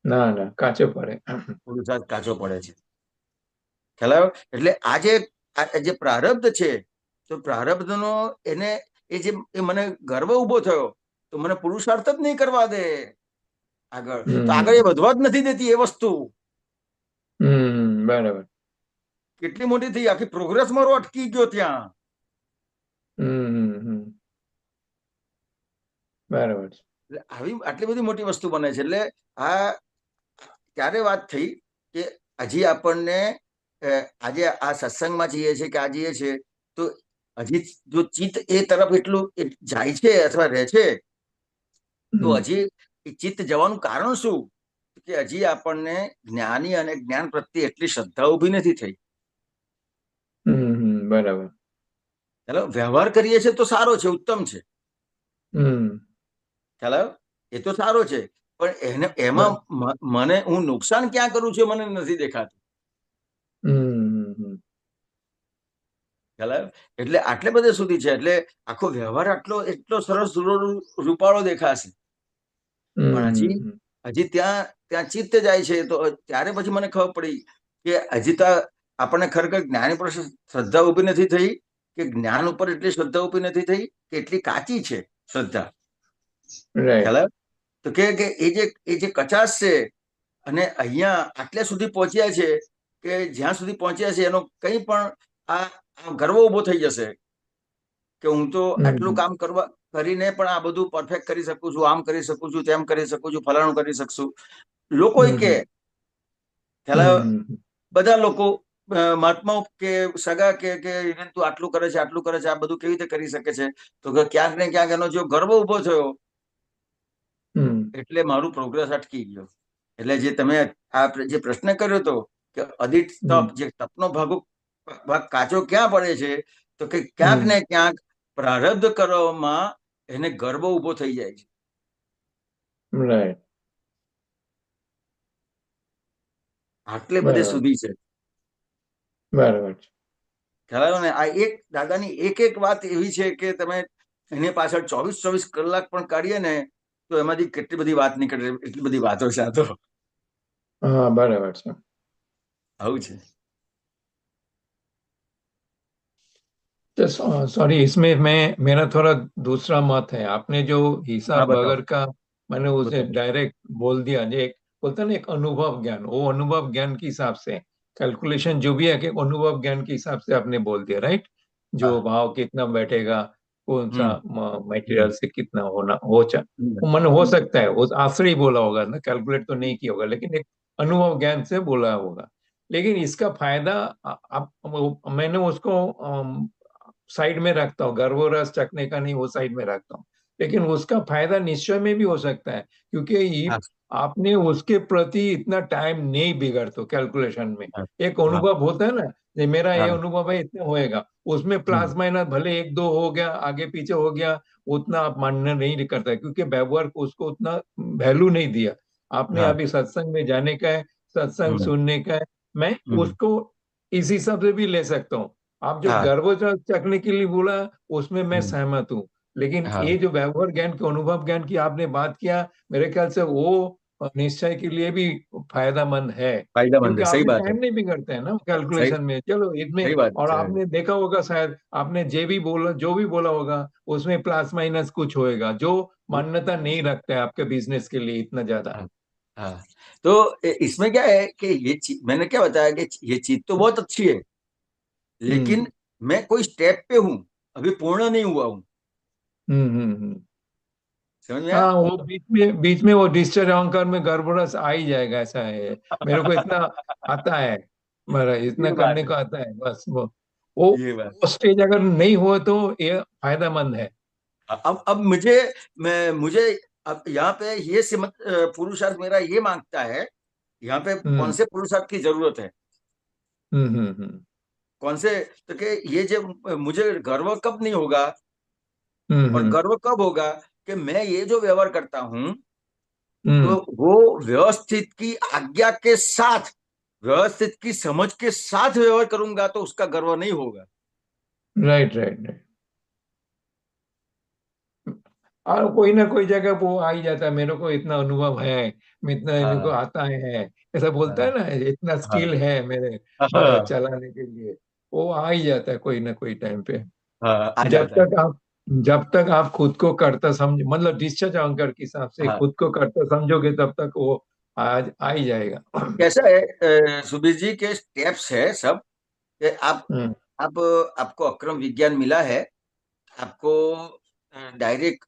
ના ના, કાચો પડે. પુરુષાર્થ કાચો પડે છે. ખ્યાલ આવ્યો? એટલે આ જે પ્રારબ્ધ છે, તો પ્રારબ્ધનો એને એ મને ગર્વ ઉભો થયો, તો મને પુરુષાર્થ જ નહીં કરવા દે આગળ. તો આગળ એ હમ વધવા જ નથી દેતી એ વસ્તુ. બરાબર. કેટલી મોટી થઈ, આખી પ્રોગ્રેસ મારો અટકી ગયો ત્યાં. હમ બરાબર છે. એટલે આટલી બધી મોટી વસ્તુ બને છે. એટલે આ ત્યારે વાત થઈ કે હજી આપણને આજે આ સત્સંગમાં જઈએ છીએ કે આ જઈએ છીએ, તો હજી જો ચિત્ત એ તરફ એટલું જાય છે અથવા રહે છે, તો હમ હજી એ ચિત્ત જવાનું કારણ શું? કે હજી આપણને જ્ઞાની અને જ્ઞાન પ્રત્યે એટલી શ્રદ્ધા ઊભી નથી થઈ. બરાબર. ચાલો વ્યવહાર કરીએ છીએ તો સારો છે, ઉત્તમ છે. હમ ખ્યાલ આવ્યો? એ તો સારો છે, પણ એમાં બર- મને હું નુકસાન ક્યાં કરું છું મને નથી દેખાતું. હમ ખ્યાલ આવ્યો? એટલે આટલે બધે સુધી છે. એટલે આખો વ્યવહાર એટલો સરસ રૂપાળો દેખાશે, પણ હમ હજી ત્યાં ત્યાં ચિત્ત જાય છે. તો ત્યારે પછી મને ખબર પડી કે હજી તો આપણને ખરેખર જ્ઞાન પર શ્રદ્ધા ઊભી નથી થઈ, કે જ્ઞાન ઉપર એટલી શ્રદ્ધા ઊભી નથી થઈ કે એટલી કાચી છે શ્રદ્ધા. રાઈટ. ખ્યાલ આવ્યો? તો કે એ જે કચાશ છે, અને અહીંયા આટલે સુધી પહોંચ્યા છે કે જ્યાં સુધી પહોંચ્યા છે એનો કંઈ પણ આ ગર્વ ઉભો થઈ જશે કે હું તો આટલું હમ કામ કરીને પણ આ બધું પરફેક્ટ કરી શકું છું, આમ કરી શકું છું, તેમ કરી શકું છું, ફલાણું કરી શકશું. લોકો કે હમ ખ્યાલ આવ્યો? હમ બધા લોકો મહાત્માઓ કે સગા કે તું આટલું કરે છે, આટલું કરે છે, આ બધું કેવી રીતે કરી શકે છે? તો ક્યાંક ને ક્યાંક એનો જો ગર્વ ઉભો થયો, હમ એટલે મારું પ્રોગ્રેસ અટકી ગયો. એટલે જે તમે આ જે પ્રશ્ન કર્યો હતો કે અદિત તપ, હમ જે તપનો ભાગ કાચો ક્યાં પડે છે? તો કે ક્યાંક હમ ને ક્યાંક પ્રારબ્ધ કરવામાં એને ગર્વ ઉભો થઈ જાય છે. રાઈટ. આટલે બધે બરાબર. સુધી છે. બરાબર છે. ખ્યાલ આવ્યો ને? આ એક દાદાની એક વાત એવી છે કે તમે એની પાછળ 24 કલાક પણ કાઢીએ ને, તો એમાંથી કેટલી બધી વાત નીકળે, એટલી બધી વાતો છે. આ તો हाँ बराबर છે. આવું છે. तो सॉरी, इसमें मैं मेरा थोड़ा दूसरा मत है. आपने जो હા, हिसाब બતાવો वगैरह का मैंने उसे બતાવો. डायरेक्ट बोल दिया, जो एक बोलता है ना एक अनुभव ज्ञान, वो अनुभव ज्ञान के हिसाब से कैलकुलेशन जो भी है कि अनुभव ज्ञान के हिसाब से आपने बोल दिया, राइट? जो હા भाव कितना बैठेगा, कौन सा हम्म मटेरियल हम्म से कितना होना हो हम्म वो मन हो सकता है, वो आश्रय ही बोला होगा ना, कैलकुलेट तो नहीं किया होगा, लेकिन एक अनुभव ज्ञान से बोला होगा। लेकिन इसका फायदा आप मैंने उसको साइड में रखता हूँ, गर्भ रस चखने का नहीं, वो साइड में रखता हूँ। लेकिन उसका फायदा निश्चय में भी हो सकता है, क्योंकि हाँ आपने उसके प्रति इतना टाइम नहीं बिगड़ते कैलकुलेशन में। हाँ एक हाँ अनुभव होता है ना, ये मेरा ये हाँ अनुभव है, इतना होएगा, उसमें प्लस हम्म, माइनस भले एक दो हो गया, आगे पीछे हो गया, उतना आप मानना नहीं करता, क्योंकि व्यवहार को उसको उतना वैल्यू नहीं दिया। आपने हाँ अभी सत्संग में जाने का है, सत्संग हम्म सुनने का है, मैं हम्म उसको इस हिसाब से भी ले सकता हूँ। आप जो हाँ गर्व चखने के लिए बोला, उसमें मैं हम्म, सहमत हूँ। लेकिन हाँ ये जो व्यवहार ज्ञान के, अनुभव ज्ञान की आपने बात किया, मेरे ख्याल से वो निश्चय के लिए भी फायदेमंद है, फायदेमंद क्योंकि है, सही आपने बात है। टाइम नहीं बिगड़ते हैं ना सही कैलकुलेशन में, चलो इसमें। सही बात और है। आपने देखा होगा शायद, आपने जो भी बोला होगा, उसमें प्लस माइनस कुछ होएगा जो मान्यता नहीं रखता है आपके बिजनेस के लिए इतना ज्यादा। हाँ हाँ। तो इसमें क्या है कि ये चीज मैंने क्या बताया कि ये चीज तो बहुत अच्छी है, लेकिन हम्म मैं कोई स्टेप पे हूँ, अभी पूर्ण नहीं हुआ हूँ। हम्म। समझ में आया? हाँ, वो बीच में वो डिस्चार्ज अहंकार में गड़बड़स आ ही जाएगा, ऐसा है। मेरे को इतना आता है, मेरा इतना ये बात करने है। को आता है, बस वो ये बात। वो स्टेज अगर नहीं हो तो ये फायदेमंद है। अब मुझे अब यहाँ पे ये सिमत पुरुषार्थ मेरा ये मांगता है, यहाँ पे कौन हम्म से पुरुषार्थ की जरूरत है, हम्म कौन से, तो कि ये जो मुझे गर्व कब नहीं होगा, और हम्म गर्व कब होगा कि मैं ये जो व्यवहार करता हूँ, तो हम्म वो व्यवस्थित की आज्ञा के साथ, व्यवस्थित की समझ के साथ व्यवहार करूंगा, तो उसका गर्व नहीं होगा। Right right right. और कोई ना कोई जगह वो आ ही जाता है, मेरे को इतना अनुभव है, मैं इतना इनको को हाँ आता है, ऐसा बोलता हाँ है ना, इतना हाँ स्किल है मेरे हाँ चलाने के लिए, वो आ ही जाता है कोई ना कोई टाइम पे। हाँ, आ जब जाता है। तक आप जब तक आप खुद को करता समझ, मतलब डिस्चार्ज अहंकार के हिसाब से हाँ, खुद को करता समझोगे, तब तक वो आ ही जाएगा। कैसा है, सुबीर जी के स्टेप्स है सब, कि हम्म आप आपको अक्रम विज्ञान मिला है, आपको डायरेक्ट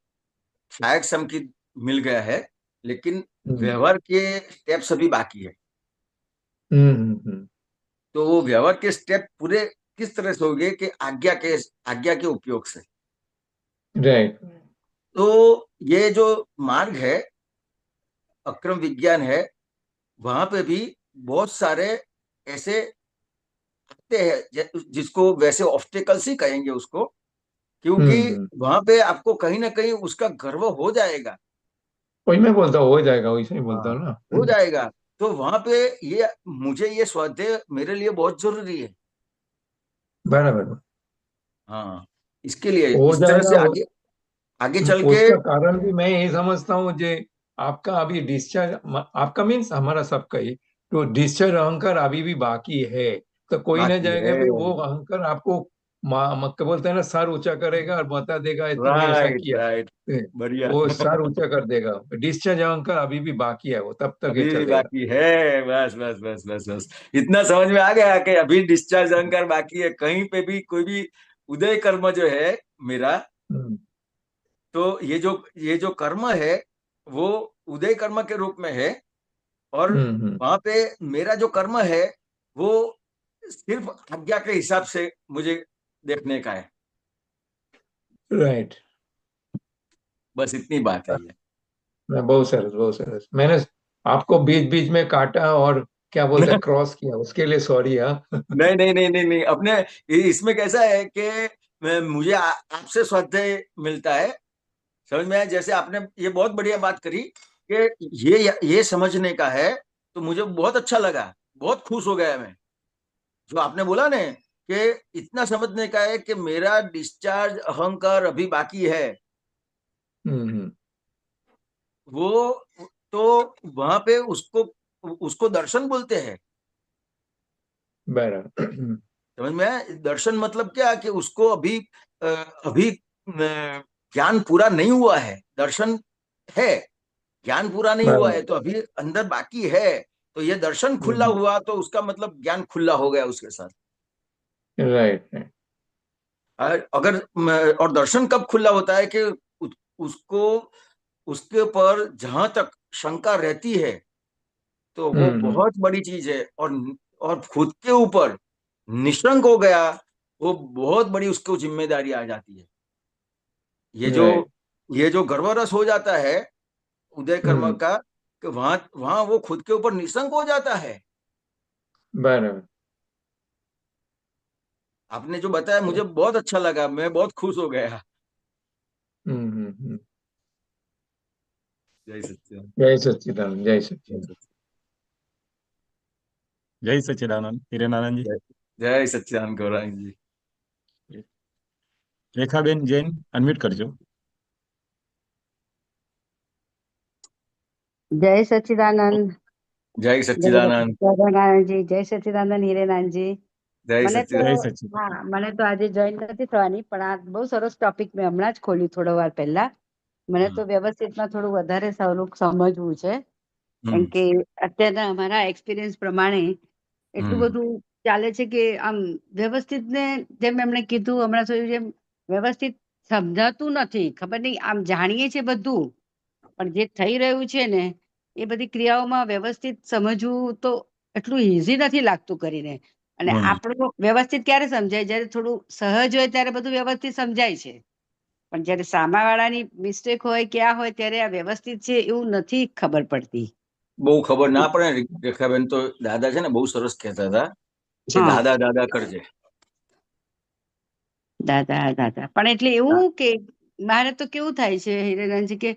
सहायक सम की मिल गया है, लेकिन हम्म व्यवहार के स्टेप्स अभी बाकी है। हम्म। तो वो व्यवहार के स्टेप पूरे किस तरह से होंगे कि आज्ञा के उपयोग से। राइट। तो ये जो मार्ग है, अक्रम विज्ञान है, वहां पे भी बहुत सारे ऐसे आते हैं, जिसको वैसे ऑब्स्टेकल्स ही कहेंगे उसको, क्योंकि हम्म। वहां पे आपको कहीं ना कहीं उसका गर्व हो जाएगा। वही मैं बोलता हूँ, हो जाएगा, वैसे ही बोलता हाँ, हूँ ना। हो जाएगा। तो वहां पे ये मुझे ये स्वाध्याय मेरे लिए बहुत जरूरी है। बराबर। हाँ, इसके लिए हो इस तरह जाएगा से आगे आगे चल के। उसका कारण भी मैं ये समझता हूँ, जे आपका अभी डिस्चार्ज, आपका मीन्स हमारा सबका ही, तो डिस्चार्ज अहंकार अभी भी बाकी है। तो कोई ना बाकी जाएगा है। भी वो अहंकार आपको क्या बोलते हैं ना, सर ऊंचा करेगा और बता देगा तूने ऐसा राइट किया। राइट। बढ़िया। वो सर ऊंचा कर देगा। डिस्चार्ज अहंकार अभी भी बाकी है, वो तब तक ये अभी भी चलेगा। बाकी है। बस बस बस बस बस, इतना समझ में आ गया कि अभी डिस्चार्ज अहंकार बाकी है, कहीं पे भी कोई भी उदय कर्म जो है मेरा, हम्म तो ये जो कर्म है, वो उदय कर्म के रूप में है। और हम्म। वहां पे मेरा जो कर्म है, वो सिर्फ आज्ञा के हिसाब से मुझे देखने का है। राइट। बस इतनी बात है ये। मैं बहुत सरस, बहुत सरस। मैंने आपको बीच बीच में काटा और क्या बोलते हैं क्रॉस किया, उसके लिए सॉरी। हाँ। नहीं नहीं नहीं नहीं नहीं, अपने इसमें कैसा है कि मुझे आपसे स्वाध्याय मिलता है। समझ में आया? जैसे आपने ये बहुत बढ़िया बात करी कि ये समझने का है, तो मुझे बहुत अच्छा लगा, बहुत खुश हो गया मैं। जो आपने बोला ना कि इतना समझने का है कि मेरा डिस्चार्ज अहंकार अभी बाकी है, हम्म। वो, तो वहां पे उसको उसको दर्शन बोलते हैं। बराबर। समझ में आया? दर्शन मतलब क्या कि उसको अभी ज्ञान पूरा नहीं हुआ है, दर्शन है। ज्ञान पूरा नहीं हुआ है बराबर। तो अभी अंदर बाकी है। तो ये दर्शन खुला हम्म। हुआ, तो उसका मतलब ज्ञान खुला हो गया उसके साथ। Right right. अगर और दर्शन कब खुला होता है कि उसको उसके ऊपर जहां तक शंका रहती है तो वो हम्म। बहुत बड़ी चीज है, और खुद के ऊपर निशंक हो गया, वो बहुत बड़ी उसको जिम्मेदारी आ जाती है। ये जो राइट। ये जो गर्भरस हो जाता है उदय कर्म हम्म। का, कि वहां वहां वो खुद के ऊपर निशंक हो जाता है। बराबर। आपने जो बताया मुझे बहुत अच्छा लगा, मैं बहुत खुश हो गया। हम्म। जय सच्चिदानंद। जय सच्चिदानंद, जय जय सच्चिदानंद। जय सच्चिदानंद हिरेनानंद जय जय सच्चिदानंद गौरांग जी। जी। रेखाबेन जैन अनम्यूट करजो। जय सच्चिदानंद. जय જય સચ્ચિદાનંદ. ગજાનંદજી, જય સચ્ચિદાનંદ હિરેનાનજી. જય મને તો જય સચ્ચિદાનંદ. સચ્ચિદાનંદ. મને તો આજે જોઈન નથી થવાની, પણ આ બહુ સરસ ટોપિક મેં હમણાં જ ખોલ્યું થોડો વાર પહેલા. મને તો વ્યવસ્થિતમાં થોડું વધારે સારું સમજવું છે, કેમ કે અત્યારના અમારા એક્સપિરિયન્સ પ્રમાણે એટલું બધું ચાલે છે કે આમ વ્યવસ્થિત ને જેમ એમણે કીધું હમણાં સુધી, જેમ વ્યવસ્થિત સમજાતું નથી. ખબર નહીં, આમ જાણીએ છીએ બધું, પણ જે થઈ રહ્યું છે ને એ બધી ક્રિયાઓમાં વ્યવસ્થિત સમજવું તો એટલું ઈઝી નથી લાગતું કરીને. અને આપણું વ્યવસ્થિત ક્યારે સમજાય? જ્યારે થોડું સહજ હોય ત્યારે બધું વ્યવસ્થિત સમજાય છે, પણ જ્યારે સામાવાળાની મિસ્ટેક હોય ક્યાં હોય ત્યારે આ વ્યવસ્થિત છે એવું નથી ખબર પડતી. બહુ ખબર ના પડે ને, રેખાબેન તો દાદા છે ને બહુ સરસ કહેતા હતા કે હા, દાદા દાદા કરજે. દાદા દાદા. પણ એટલે એવું કે મારે તો કેવું થાય છે હિરેનજી, કે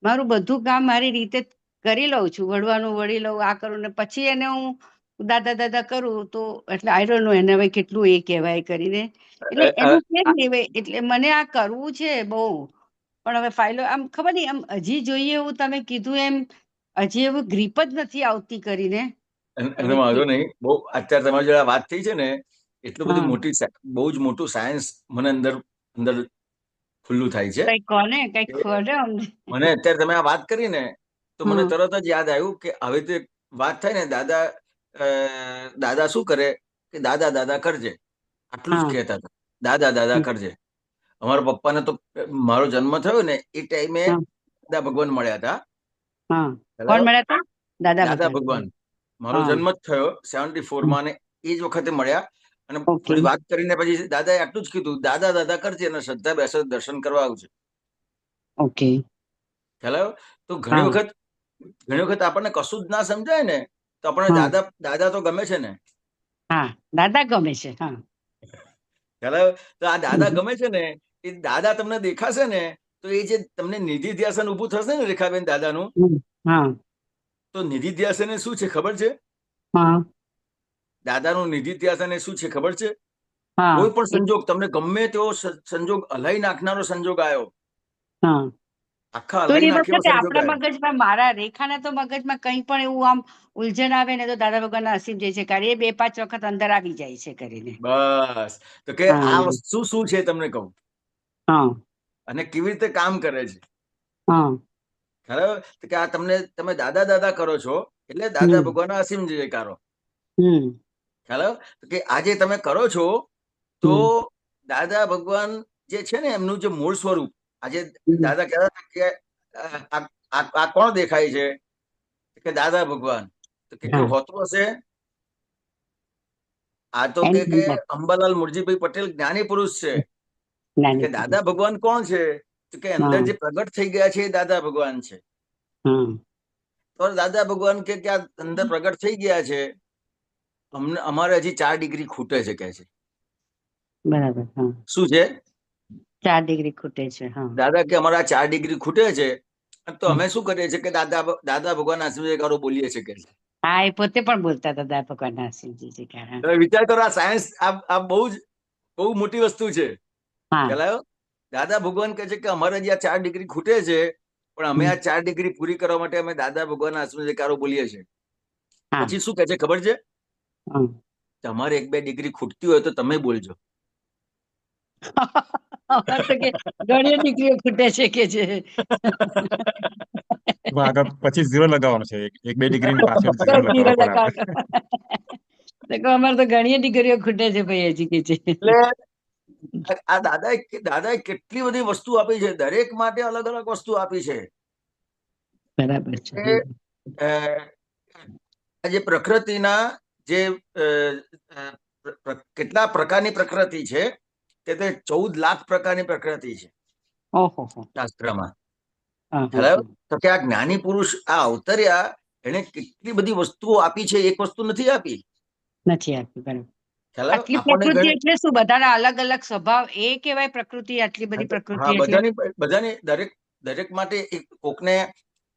મારું બધું કામ મારી રીતે કરી લઉં છું, વળવાનું વળી લઉં, આ કરું ને પછી એને હું દાદા દાદા કરું તો એટલે આઈ ડોન્ટ નો એને હવે કેટલું એ કહેવાય કરીને. એટલે એનું કેમ લેવાય? એટલે મને આ કરવું છે બહુ, પણ હવે ફાઇલો આમ ખબર નહીં, આમ હજી જોઈએ એવું તમે કીધું એમ હજી એવું ગ્રીપ જ નથી આવતી કરીને. એનો વાંધો નહીં. બહુ અત્યારે તમારી જોડે વાત થઈ છે ને, એટલું બધી હા, મોટી બહુ જ મોટું સાયન્સ મને અંદર અંદર ખુલ્લું થાય છે. કઈ કોને કઈ ખોડે અમને. મને અત્યારે તમે આ વાત કરી ને તો મને તરત જ યાદ આવ્યું કે હવે તો વાત થાય ને, દાદા દાદા શું કરે કે દાદા દાદા કરજે, આટલું જ હા, કહેતા હતા. દાદા દાદા કરજે. અમારા પપ્પાને તો મારો જન્મ થયો ને એ ટાઈમે હા, દાદા ભગવાન મળ્યા હતા. હા. કોણ મળ્યા હતા? દાદા દાદા ભગવાન. ભગવાન. મારો હા, જન્મ જ થયો 74 માં, ને એ જ વખતે મળ્યા. અને ઓકે. થોડી વાત કરીને પછી દાદાએ આટલું જ કીધું, દાદા દાદા કરજે અને શ્રદ્ધા બેસે દર્શન કરવા આવજે. ઓકે. ખ્યાલ આવ્યો? તો હા, ઘણી વખત આપણને કશું જ ના સમજાય ને તો આપણને હા, દાદા દાદા તો ગમે છે ને. હા. દાદા ગમે છે. હા. ખ્યાલ આવ્યો? તો આ દાદા ગમે છે ને, એ દાદા તમને દેખાશે ને તો એ જે તમને નિધિ ધ્યાસન ઉભું થશે ને રેખાબેન દાદાનું, હા, તો નિધિ ધ્યાસન એ શું છે ખબર છે? હા, દાદાનું નિધિ ધ્યાસન એ શું છે ખબર છે? હા, કોઈ પણ સંજોગ, તમને ગમે તેવો સંજોગ હલાઈ નાખનારો સંજોગ આવ્યો, હા. આખા તો હલાઈ એ નાખે એવો વખતે સંજોગ આપણા આવ્યો, મગજમાં, મારા રેખાના તો મગજમાં કંઈ પણ એવું આમ ઉલઝન આવે ને તો દાદા ભગવાનના અસીમ જય છે કાર્ય 2-5 વખત અંદર આવી જાય છે કરીને. બસ. તો કે હા, આ વસ્તુ શું છે તમને કહું, હા, અને કેવી રીતે કામ કરે છે. હા. બરાબર? તો કે આ તમે દાદા દાદા કરો છો એટલે દાદા ભગવાનના અસીમ જયકારો. ખ્યાલ આવ્યો? તો કે આજે તમે કરો છો તો દાદા ભગવાન જે છે ને એમનું જે મૂળ સ્વરૂપ, આજે દાદા કહેતા હતા કે આ કોણ દેખાય છે? કે દાદા ભગવાન. તો કે કેવું હોતું હશે? આ તો કે અંબાલાલ મુરજીભાઈ પટેલ જ્ઞાની પુરુષ છે. કે દાદા ભગવાન કોણ છે? તો કે અંદર જે પ્રગટ થઈ ગયા છે એ દાદા ભગવાન છે. તો દાદા ભગવાન કે આ અંદર પ્રગટ થઈ ગયા છે, અમારે હજી 4 ડિગ્રી ખૂટે છે કે છે. બરાબર. હા. શું છે? 4 ડિગ્રી ખૂટે છે. હા. દાદા કે અમારા 4 ડિગ્રી ખૂટે છે, તો અમે શું કરીએ છીએ કે દાદા ભગવાન આશીર્વાદ બોલીએ છીએ કે છે. હા, એ પોતે પણ બોલતા હતા દાદા ભગવાનના અસીમ જય જયકાર. તમે વિચાર કરો, આ સાયન્સ આ બહુ મોટી વસ્તુ છે. હા. ખ્યાલ આવ્યો? દાદા ભગવાન કહે છે કે અમારે જે આ 4 ડિગ્રી ખૂટે છે, પણ અમે આ 4 ડિગ્રી પૂરી કરવા માટે અમે દાદા ભગવાનના આશીર્વાદ બોલીએ છીએ. પછી શું કહે છે ખબર છે? તમારે 1-2 ડિગ્રી ખૂટતી હોય તો તમે બોલજો. અમારે તો કે ઘણી ડિગ્રીઓ ખૂટે છે કે છે. આગળ પછી 0 લગાવવાનો છે. 1-2 ડિગ્રીની પાછળ 0 લગાવવાનો પણ આપણે. અમારે તો ઘણી ડિગ્રીઓ ખૂટે છે ભાઈ, હજી કે છે. એટલે આ દાદાએ કેટલી બધી વસ્તુ આપી છે, દરેક માટે અલગ અલગ વસ્તુ આપી છે. બરાબર છે. કે અ, આ જે પ્રકૃતિના જે કેટલા પ્રકારની પ્રકૃતિ છે, કે તે 14 લાખ પ્રકારની પ્રકૃતિ છે ઓહો હો. શાસ્ત્રમાં. હા, હા, ખ્યાલ આવ્યો? હા. તો કે આ જ્ઞાની પુરુષ આ અવતર્યા, એને કેટલી બધી વસ્તુઓ આપી છે, એક વસ્તુ નથી આપી. નથી આપી. બરાબર. ખ્યાલ આવ્યો? આટલી આપણને પ્રકૃતિ ગણે એટલે શું? બધાના અલગ અલગ સ્વભાવ એ કહેવાય પ્રકૃતિ? આટલી બધી પ્રકૃતિ હા, એટલે બધાની દરેક માટે કોકને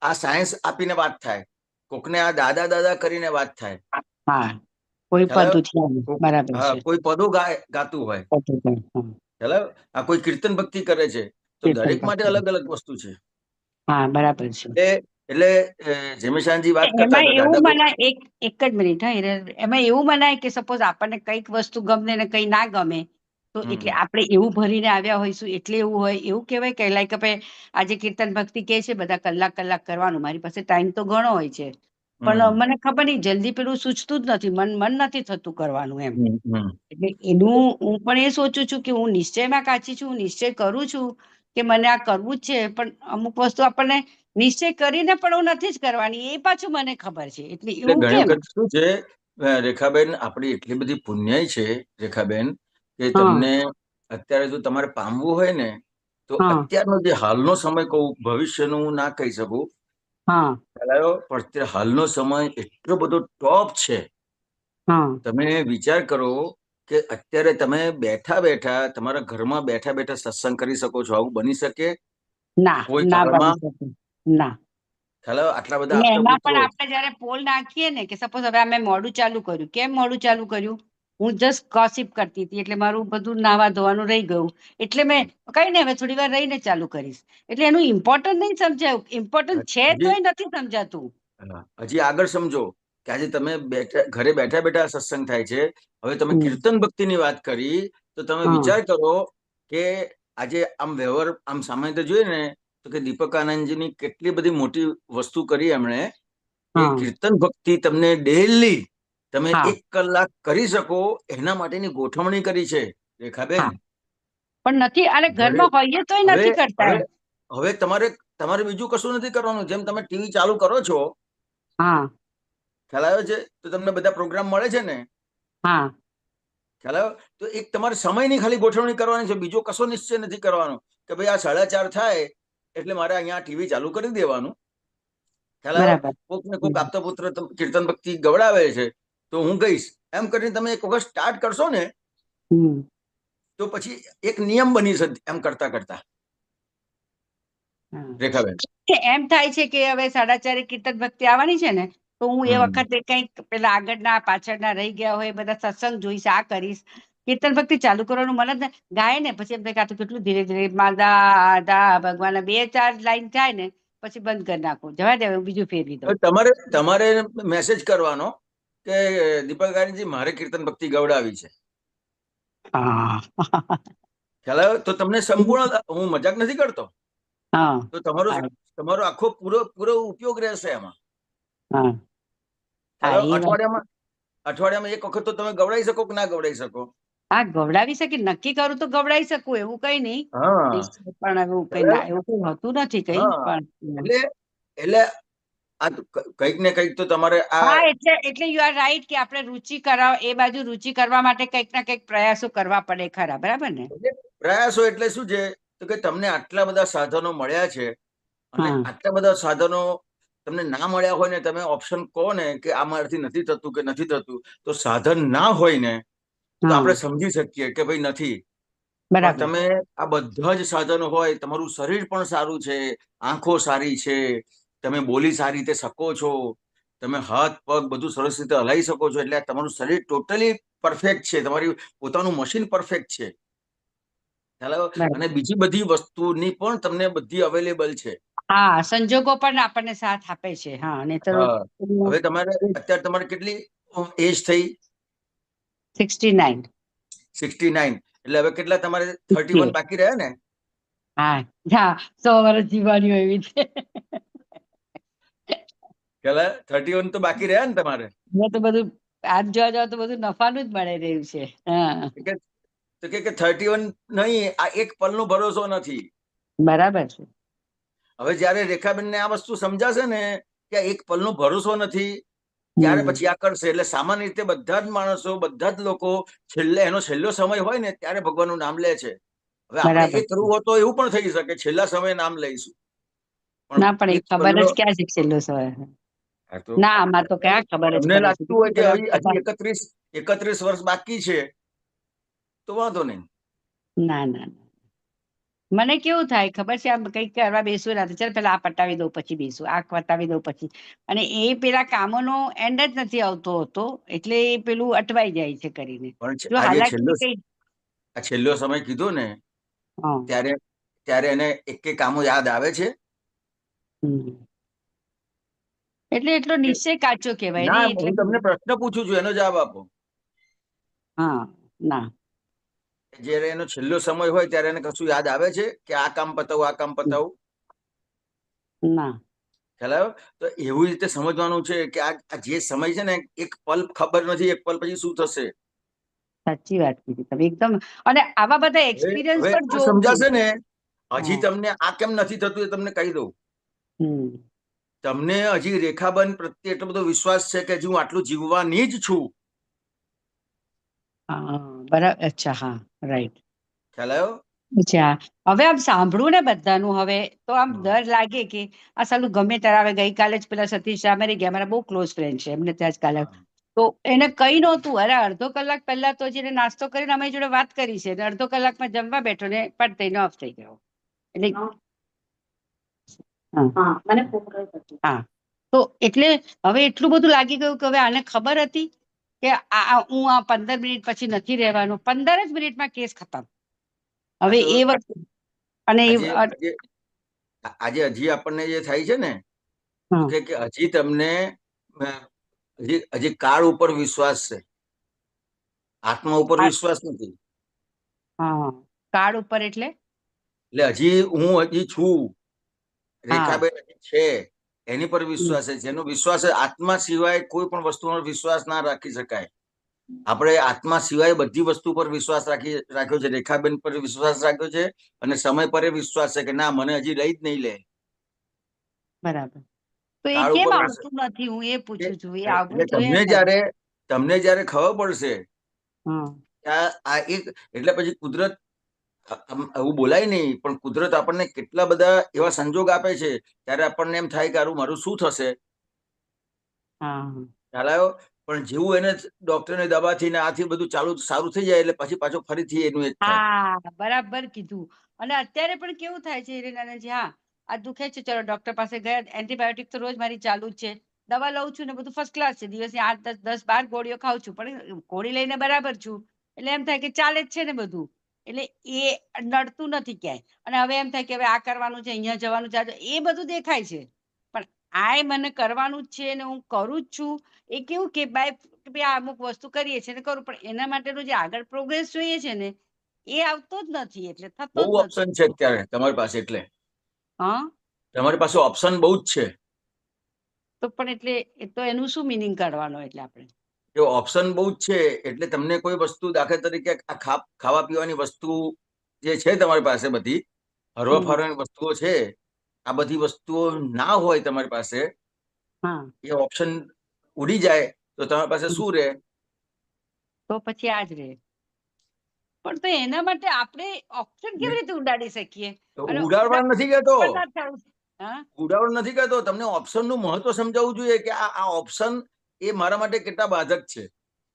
આ સાયન્સ આપીને વાત થાય, કોકને આ દાદા કરીને વાત થાય. હા, કોઈ ખ્યાલ આવ્યો? પદ્ધતિ આવે. બરાબર હા, છે. કોઈ પદો ગાતું હોય. પદ્ધતિ. હા. ખ્યાલ આવ્યો? આ કોઈ કીર્તન ભક્તિ કરે છે. તો કીર્તન દરેક માટે ભક્તિ. અલગ અલગ વસ્તુ છે. હા, બરાબર છે. એટલે જેમેશાનજી વાત કરતા એમાં હતા, એવું દાદા મનાય, એક જ મિનિટ, હા હિરેન. એમાં એવું મનાય કે સપોઝ આપણને કઈક વસ્તુ ગમે ને કઈ ના ગમે, તો એટલે આપણે એવું ભરીને આવ્યા હોઈશું એટલે એવું હોય, એવું કહેવાય કે લાઈક આપણે આજે કીર્તન ભક્તિ કે છે બધા કલાક કરવાનું, મારી પાસે ટાઈમ તો ઘણો હોય છે, પણ મને ખબર નહીં, જલ્દી પેલું સૂચતું જ નથી, મન નથી થતું કરવાનું એમ. એટલે એનું હું પણ એ સોચું છું કે હું નિશ્ચયમાં કાચી છું, હું નિશ્ચય કરું છું કે મને આ કરવું જ છે, પણ અમુક વસ્તુ આપણને નિશ્ચય કરીને પણ હું નથી જ કરવાની, એ પાછું મને ખબર છે. એટલે એટલે એવું ઘણી કેમ? વખત શું છે, રેખાબેન, આપણી એટલી બધી પુણ્યાઈ છે રેખાબેન, કે હા, તમને અત્યારે જો તમારે પામવું હોય ને, તો હા, અત્યારનો જે હાલનો સમય કહું, ભવિષ્યનું હું ના કહી શકું, હા, ખ્યાલ આવ્યો? પણ અત્યારે હાલનો સમય એટલો બધો ટોપ છે. હા. તમે વિચાર કરો કે અત્યારે તમે બેઠા તમારા ઘરમાં બેઠા સત્સંગ કરી શકો છો. આવું બની શકે ના, કોઈ ના બની કાળમાં? શકે. ના. ખ્યાલ આવ્યો? આટલા બધા ને આપતા એમાં પણ પુત્રો. આપણે જયારે પોલ નાખીએ ને કે સપોઝ હવે અમે મોડું ચાલુ કર્યું, કેમ મોડું ચાલુ કર્યું? હું જસ્ટ ગોસિપ કરતી હતી, એટલે મારું બધું નાવા ધોવાનું રહી ગયું, એટલે મેં કઈ નહીં, હવે થોડી વાર રહીને ચાલુ કરીશ. એટલે એનું ઇમ્પોર્ટન્ટ નહીં સમજાયું, ઇમ્પોર્ટન્ટ છે હજી તોય નથી સમજાતું. હજી આગળ સમજો કે આજે તમે ઘરે બેઠા સત્સંગ થાય છે. હવે તમે હમ. કીર્તન ભક્તિની વાત કરી, તો તમે હા, વિચાર કરો કે આજે આમ વ્યવહાર આમ સામાન્ય જોઈએ ને, તો કે દીપક આનંદજીની કેટલી બધી મોટી વસ્તુ કરી એમણે, કે હા, કીર્તન ભક્તિ તમને ડેલી તમે હા, 1 કલાક કરી શકો, એના માટેની ગોઠવણી કરી છે રેખાબેન. હા. પણ નથી, અને ઘરે ઘરમાં હોઈએ તોય હવે નથી કરતા હવે એમ. હવે તમારે બીજું કશું નથી કરવાનું. જેમ તમે ટીવી ચાલુ કરો છો, હા, ખ્યાલ આવ્યો છે, તો તમને બધા પ્રોગ્રામ મળે છે ને, હા, ખ્યાલ આવ્યો? તો એક તમારે સમયની ખાલી ગોઠવણી કરવાની છે, બીજો કશો નિશ્ચય નથી કરવાનો કે ભાઈ આ 4:30 થાય એટલે મારે અહીંયા ટીવી ચાલુ કરી દેવાનું. ખ્યાલ આવ્યો? બરાબર. કોક ને કોક આપતા પુત્ર કીર્તન ભક્તિ ગવડાવે છે, તો હું ગઈશ એમ કરીને તમે એક વખત સ્ટાર્ટ કરશો ને, હમ. તો પછી એક નિયમ બની છે એમ કરતા હા. રેખાબેન. એમ થાય છે કે હવે 4:30 કીર્તન ભક્તિ આવવાની છે ને, તો હું એ વખતે કંઈક પેલા આગળના પાછળના રહી ગયા હોય બધા સત્સંગ જોઈશ, આ કરીશ. કીર્તન ભક્તિ ચાલુ કરવાનું મન જ ને, ગાય ને પછી એમ થાય કે આ તો કેટલું ધીરે ધીરે માદા દા ભગવાન 2-4 લાઈન થાય ને પછી બંધ કરી નાખું, જવા દે, બીજું ફેરવી દઉં. તમારે મેસેજ કરવાનો કે દીપકજી મારે કીર્તન ભક્તિ ગવડાવી છે. હા. ખ્યાલ આવ્યો? તો તમને સંપૂર્ણ, હું મજાક નથી કરતો, હા, તો તમારો આખો પૂરો ઉપયોગ રહેશે એમાં. હા, ખ્યાલ હા, આવ્યો? એ વાત. અઠવાડિયામાં 1 વખત તો તમે ગવડાવી શકો કે ના ગવડાવી શકો? હા, ગવડાવી શકે, નક્કી કરું તો ગવડાવી શકું, એવું કઈ નહીં. હા, પણ એવું કઈ ખ્યાલ ના, આવ્યો? એવું કઈ હોતું નથી કઈ, હા, પણ એટલે આ કંઈક ને કંઈક તો તમારે આ હા, એટલે યુ આર રાઈટ કે આપણે રુચિ કરાવ, એ બાજુ રુચિ કરવા માટે કંઈક ના કંઈક પ્રયાસો કરવા પડે ખરા, બરાબર ને? પ્રયાસો એટલે શું છે, તો કે તમને આટલા બધા સાધનો મળ્યા છે, અને હા, આટલા બધા સાધનો તમને ના મળ્યા હોય ને, તમે ઓપ્શન કહો ને કે આ મારાથી નથી થતું કે નથી થતું, તો સાધન ના હોય ને, તો હા, આપણે સમજી શકીએ કે ભાઈ નથી. પણ બરાબર. તમે આ બધા જ સાધનો હોય, તમારું શરીર પણ સારું છે, આંખો સારી છે, તમે બોલી સારી રીતે શકો છો, તમે હાથ પગ બધું સરસ રીતે હલાવી શકો છો, એટલે તમારું શરીર ટોટલી પરફેક્ટ છે, તમારી પોતાનું મશીન પરફેક્ટ છે. ખ્યાલ આવ્યો? બરાબર. અને બીજી બધી વસ્તુની પણ તમને બધી અવેલેબલ છે. હા, સંજોગો પણ આપણને સાથ આપે છે. હા, અને હા, હવે અત્યારે તમારે કેટલી એજ થઈ? 69. 69. એટલે હવે કેટલા તમારે 31 બાકી રહ્યા ને? હા, હા, 100 વર્ષ જીવવાની એવી છે. પેલા 31 તો બાકી રહ્યા ને તમારે? તો બધું આજ જોવા જાવ તો બધું નફાનું જ મળી રહ્યું છે. હા, તો કે 31 નહીં, આ એક પલનો ભરોસો નથી. બરાબર છે. હવે જયારે રેખાબેનને આ વસ્તુ સમજાશે ને કે આ એક પલનો ભરોસો નથી, ત્યારે પછી આ કરશે. એટલે સામાન્ય રીતે બધા જ માણસો, બધા જ લોકો એનો છેલ્લો સમય હોય ને ત્યારે ભગવાનનું નામ લે છે. હવે આપણે બરાબર એ કરવું હોય તો એવું પણ થઈ શકે, છેલ્લા સમયે નામ લઈશું, ના, પણ એ એક ખબર પલ્લો જ ક્યાં છે છેલ્લો સમય. આ તો ના, આમાં તો ક્યાં ખબર જ તમને પડે લાગતું હોય કે છે. હજી 31 વર્ષ બાકી છે તો વાંધો નહીં. ના ના ના, મને કેવું થાય ખબર છે, આમ કંઈક કરવા બેસું ના, ચાલ પેલા આ પટાવી દઉં પછી બેસું, આ પટાવી દઉં પછી, અને એ પેલા કામોનો એન્ડ જ નથી આવતો હતો, એટલે એ પેલું અટવાઈ જાય છે કરીને. પણ જો આજે હાલાકી કઈ છેલ્લો સમય કીધો ને હા ત્યારે એને એક કામો યાદ આવે છે. એટલે એટલો નિશ્ચય કાચો કહેવાય ને, ના, એટલે હું તમને પ્રશ્ન પૂછું છું, એનો જવાબ આપો. હા ના, જયારે એનો છેલ્લો સમય હોય ત્યારે એને કશું યાદ આવે છે કે આ કામ પતાવું, આ કામ પતાવું? ના. ખ્યાલ આવ્યો? તો એવી રીતે સમજવાનું છે કે આ જે સમય છે ને, એક પલ ખબર નથી એક પલ પછી શું થશે. સાચી વાત કીધી તમે એકદમ. અને આવા બધા એક્સપિરિયન્સ હવે પણ આ જોઉં છું. સમજાશે ને, હજી હા. તમને આ કેમ નથી થતું એ તમને કહી દઉં. હમ. તમને હજી રેખાબેન પ્રત્યે એટલો બધો વિશ્વાસ છે કે હજી હું આટલું જીવવાની જ છું. હા બરાબર. અચ્છા, હા, રાઈટ. ખ્યાલ આવ્યો? અચ્છા, હવે આમ સાંભળું ને બધાનું, હવે તો આમ ડર લાગે કે આ સાલું ગમે ત્યારે આવે. ગઈકાલે જ પેલા સતીશ રામેરી ગયા, મારા બહુ ક્લોઝ ફ્રેન્ડ છે, એમને ત્યાં જ કાલે, તો એને કઈ નહોતું. અરે અડધો કલાક પહેલા તો જેને નાસ્તો કરીને અમે જોડે વાત કરી છે, અને અડધો કલાકમાં જમવા બેઠો ને પટ થઈને ઓફ થઈ ગયો. એટલે હા, તો એટલે હવે એટલું બધું લાગી ગયું કે હવે આને ખબર હતી કે હું આ 15 મિનિટ પછી નથી રહેવાનું. 15 જ મિનિટમાં કેસ ખતમ. હવે એ વખતે અને આજે હજી આપણને જે થાય છે ને, કે હજી તમને હજી કાળ ઉપર વિશ્વાસ છે, આત્મા ઉપર વિશ્વાસ નથી. હા, કાર્ડ ઉપર એટલે હજી છું, રેખાબેન હજી છે, એની પર વિશ્વાસ છે. જેનો વિશ્વાસ આત્મા સિવાય કોઈ પણ વસ્તુનો વિશ્વાસ ના રાખી શકાય. આપણે આત્મા સિવાય બધી વસ્તુ પર વિશ્વાસ રાખ્યો છે. રેખાબેન પર વિશ્વાસ રાખ્યો છે, અને સમય પર વિશ્વાસ છે કે ના, મને હજી લઈ જ નહીં લે. બરાબર. તો એ કાળ કેમ ઉપર આવતું નથી, હું એ પૂછું છું. એ આવવું એટલે જોઈએ. તમને જયારે ખબર પડશે હા, આ એક, એટલે પછી કુદરત, એવું બોલાય નહીં, પણ કુદરત આપણને કેટલા બધા એવા સંજોગ આપે છે, ત્યારે આપણને એમ થાય કે મારું શું થશે. ખ્યાલ આવ્યો? પણ જેવું એને ડોક્ટરની દવાથી ને આથી બધું સારું થઈ જાય, એટલે પછી પાછો ફરીથી એનું એક થાય. હા, બરાબર કીધું. અને અત્યારે પણ કેવું થાય છે હિરેનાજી, હા આ દુખે છે, ચલો ડોક્ટર પાસે ગયા, એન્ટીબાયોટિક તો રોજ મારી ચાલુ જ છે, દવા લઉં છું ને બધું ફર્સ્ટ ક્લાસ છે, દિવસે 8, 10, 12 ગોળીઓ ખાઉં છું, પણ ગોળી લઈને બરાબર છું. એટલે એમ થાય કે ચાલે જ છે ને બધું, એટલે એ નડતું નથી ક્યાંય. અને હવે એમ થાય કે હવે આ કરવાનું છે, અહીંયા જવાનું છે, એ બધું દેખાય છે, પણ આ મને કરવાનું જ છે ને હું કરું જ છું. એ કેવું કે ભાઈ આ અમુક વસ્તુ કરીએ છીએ ને કરું, પણ એના માટેનું જે આગળ પ્રોગ્રેસ જોઈએ છે ને, એ આવતો જ નથી, એટલે થતો બહુ જ નથી. ઓપ્શન છે અત્યારે તમારી પાસે, એટલે હા, તમારી પાસે ઓપ્શન બહુ જ છે. તો પણ એટલે એ તો એનું શું મિનિંગ કાઢવાનો? એટલે આપણે જો ઓપ્શન બહુ જ છે, એટલે તમને કોઈ વસ્તુ, દાખલા તરીકે આ ખાવા પીવાની વસ્તુ જે છે તમારી પાસે, બધી હરવા ફરવાની વસ્તુઓ છે, આ બધી વસ્તુઓ ના હોય તમારી પાસે, એ ઓપ્શન ઉડી જાય તો તમારી પાસે શું રહે? તો પછી આ જ રહે. પણ તો એના માટે આપણે ઓપ્શન કેવી રીતે ઉડાડી શકીએ? ઉડાડવા નથી કહેતો, હા, ઉડાવળ નથી કહેતો, તમને ઓપ્શન નું મહત્વ સમજાવવું જોઈએ કે આ ઓપ્શન એ મારા માટે કેટલા બાધક છે.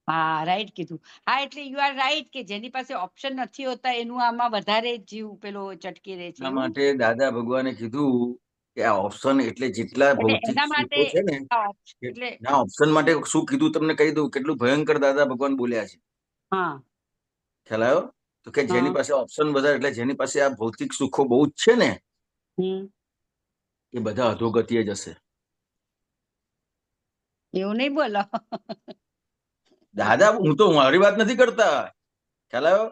હા, રાઈટ કીધું. હા, એટલે યુ આર રાઈટ કે જેની પાસે ઓપ્શન નથી હોતા એનું આમાં વધારે જીવ પેલો ચટકી રહે છે. એના માટે દાદા ભગવાને કીધું કે આ ઓપ્શન એટલે જેટલા ભૌતિક એના માટે સુખો છે ને, એટલે ના, ઓપ્શન માટે શું કીધું તમને કહી દઉં, કેટલું ભયંકર દાદા ભગવાન બોલ્યા છે. હા, ખ્યાલ આવ્યો? તો કે જેની પાસે ઓપ્શન વધારે, એટલે જેની પાસે આ ભૌતિક સુખો બહુ જ છે ને, એ બધા અધોગતિએ જશે. એવું નહીં બોલો દાદા, હું તો મારી વાત નથી કરતા. ખ્યાલ આવ્યો?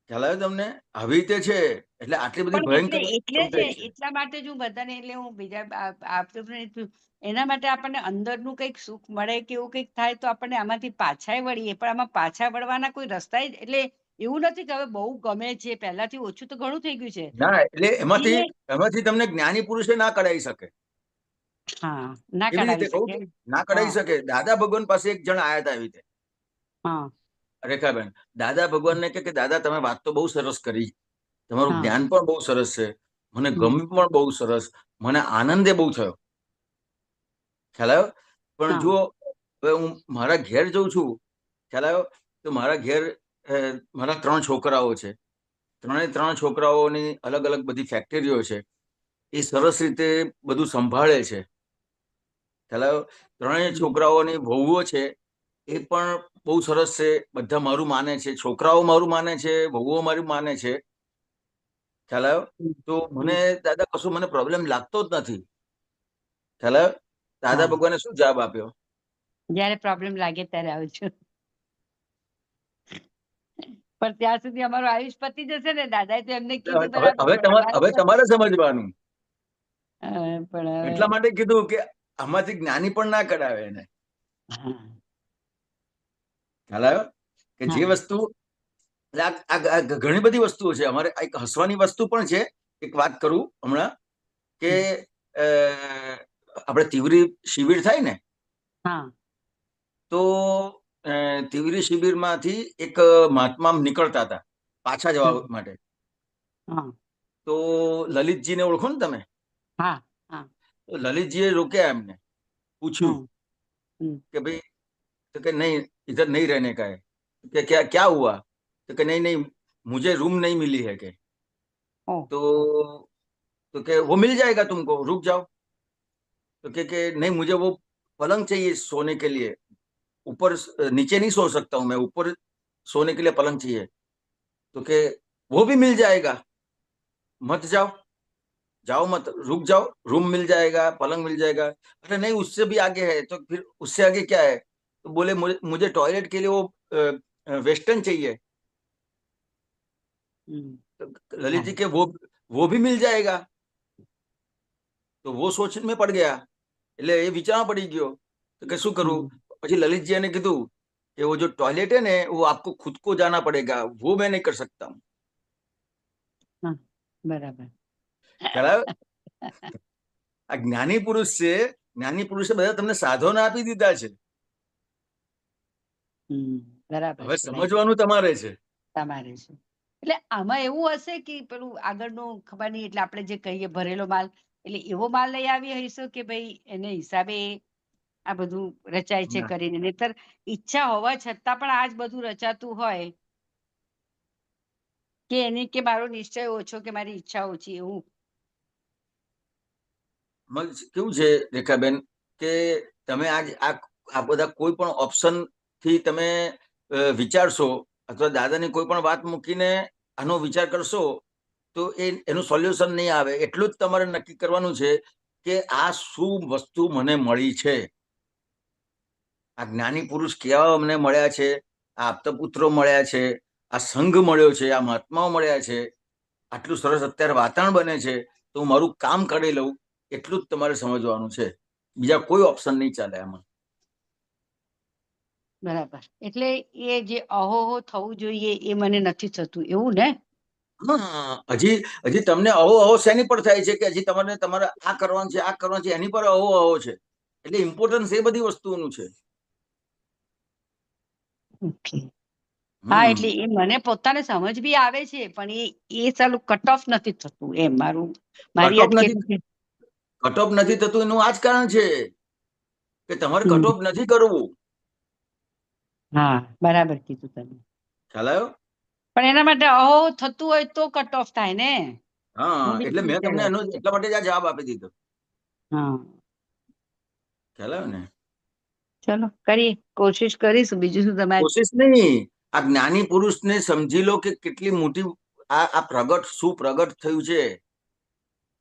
ખ્યાલ આવ્યો તમને? આવી રીતે છે એટલે આટલી બધી પણ ભયંકર એટલે જ સમજાય છે. એટલા માટે જ હું બધાને એટલે હું બીજા એના માટે આપણને અંદરનું કંઈક સુખ મળે કે એવું કંઈક થાય તો આપણને આમાંથી પાછાય વળીએ, પણ આમાં પાછા વળવાના કોઈ રસ્તા એટલે એવું નથી કે હવે બહુ ગમે છે, પહેલાથી ઓછું તો ઘણું થઈ ગયું છે. ના એટલે એમાંથી ધીરે- એમાંથી તમને જ્ઞાની પુરુષે ના કઢાઈ શકે. હા, ના એવી રીતે કઢાવી કહું શકે. છું, ના કઢાઈ હા, શકે. દાદા ભગવાન પાસે એક જણ આયા હતા એવી રીતે, હા, રેખાબેન. દાદા ભગવાનને કે દાદા તમે વાત તો બહુ સરસ કરી, તમારું હા, જ્ઞાન પણ બહુ સરસ છે, મને હમ, ગમ્યું પણ બહુ સરસ, મને આનંદે બહુ થયો. ખ્યાલ આવ્યો? પણ હા, જુઓ, હવે હું મારા ઘેર જઉં છું, ખ્યાલ આવ્યો? તો મારા ઘેર મારા 3 છોકરાઓ છે. 3 છોકરાઓની અલગ અલગ બધી ફેક્ટરીઓ છે. એ સરસ રીતે બધું સંભાળે છે. ખ્યાલ આવ્યો? 3 હમ, છોકરાઓની વહુઓ છે, એ પણ બહુ સરસ છે. બધા મારું માને છે, છોકરાઓ મારું માને છે, વહુઓ મારું માને છે. ખ્યાલ આવ્યો? હમ, તો મને હમ. દાદા કશું મને પ્રોબ્લેમ લાગતો જ નથી. ખ્યાલ આવ્યો? દાદા હા, ભગવાને શું જવાબ આપ્યો? જ્યારે પ્રોબ્લેમ લાગે ત્યારે આવજો. પણ ત્યાં સુધી અમારું આયુષ પતી જશે ને. દાદાએ તો એમને કીધું હવે બરાબર, હવે પણ હવે તમારે સમજવાનું. પણ હવે એટલા માટે કીધું કે આમાંથી જ્ઞાની પણ ના કઢાવે એને. હા, ખ્યાલ આવ્યો? કે જે હા, વસ્તુ એટલે આ ઘણી બધી વસ્તુઓ છે. અમારે એક હસવાની વસ્તુ પણ છે. એક વાત કરું હમણાં કે હમ, આપણે તીવ્રી શિબિર થાય ને, હા, તો તીવ્રી શિબિરમાંથી એક મહાત્મા નીકળતા હતા પાછા જવા હમ, માટે. હા, તો લલિતજીને ઓળખો ને તમે? હા, હા, તો લલિતજીએ રોક્યા, એમને પૂછ્યું હમ, હમ, કે ભાઈ, तो कि नहीं इधर नहीं रहने का है. कि क्या क्या हुआ? तो कि नहीं नहीं मुझे रूम नहीं मिली है के. ઓહ, तो कि वो मिल जाएगा तुमको, रुक जाओ. तो कि नहीं मुझे वो पलंग चाहिए सोने के लिए, ऊपर नीचे नहीं सो सकता हूँ मैं, ऊपर सोने के लिए पलंग चाहिए. तो कि वो भी मिल जाएगा, मत जाओ, जाओ मत, रुक जाओ, रूम मिल जाएगा, पलंग मिल जाएगा. अरे नहीं उससे भी आगे है. तो फिर उससे आगे क्या है? तो बोले मुझे टॉयलेट के लिए वो वेस्टर्न चाहिए. હમ, तो ललित जी હા, के वो भी मिल जाएगा. तो वो सोच में पड़ गया, એટલે એ વિચારવા પડી ગયો તો કે શું કરું. હમ, પછી લલિતજી એને કીધું કે वो जो टॉयलेट है ना वो आपको खुद को जाना पड़ेगा, वो मैं नहीं कर सकता हूँ. હા, બરાબર. ખ્યાલ આવ્યો? આ જ્ઞાની પુરુષ છે. જ્ઞાની પુરુષે બધા તમને સાધનો આપી દીધા છે, હમ, બરાબર હવે છે ભાઈ, સમજવાનું તમારે છે. તમારે છે. એટલે આમાં એવું હશે કે પેલું આગળનું ખબર નહીં, એટલે આપણે જે કહીએ ભરેલો માલ, એટલે એવો માલ લઈ આવી હઈશું કે ભાઈ એને હિસાબે આ બધું રચાય છે ના, કરીને. નહીતર ઈચ્છા હોવા છતાં પણ આ જ બધું રચાતું હોય કે એની કે મારો નિશ્ચય ઓછો કે મારી ઈચ્છા ઓછી, એવું. કેવું છે રેખાબેન કે તમે આજ આ બધા કોઈ પણ ઓપ્શન થી તમે વિચારશો અથવા દાદાની કોઈ પણ વાત મૂકીને આનો વિચાર કરશો તો એનું સોલ્યુશન નહીં આવે. એટલું જ તમારે નક્કી કરવાનું છે કે આ શું વસ્તુ મને મળી છે. આ જ્ઞાની પુરુષ કેવા અમને મળ્યા છે, આ આપતપુત્રો મળ્યા છે, આ સંઘ મળ્યો છે, આ મહાત્માઓ મળ્યા છે, આટલું સરસ અત્યારે વાતાવરણ બને છે, તો હું મારું કામ કરી લઉં. એટલું જ તમારે સમજવાનું છે, બીજા કોઈ ઓપ્શન નહીં ચાલે આમાં. બરાબર. એટલે એ જે અહોહો થવું જોઈએ એ મને નથી થતું, એવું ને? હા, હજી તમને અહો શેની પર થાય છે કે હજી તમારે આ કરવાનું છે, આ કરવાનું છે, એની પર અહો છે. એટલે ઇમ્પોર્ટન્સ એ બધી વસ્તુઓનું છે. ઓકે. હા, એટલે હમ એ મને પોતાને સમજ બી આવે છે, પણ એ ચાલુ કટ ઓફ નથી થતું, એમ મારી અટકેલું છે. કટ ઓફ નથી થતું એનું આ જ કારણ છે કે તમારે હમ, કટ ઓફ નથી કરવું. હા, બરાબર કીધું તમે. ખ્યાલ આવ્યો? પણ એના માટે અહો થતું હોય તો કટ ઓફ થાય ને. હા, હું બી એટલે મેં તમને વિચાર્યા. એટલા માટે જ આ જવાબ આપી દીધો. હા, ખ્યાલ આવ્યો ને? ચલો કરીએ, કોશિશ કરીશું. બીજું શું તમારે? કોશિશ નહીં, આ જ્ઞાની પુરુષને સમજી લો કે કેટલી મોટી આ પ્રગટ શું પ્રગટ થયું છે,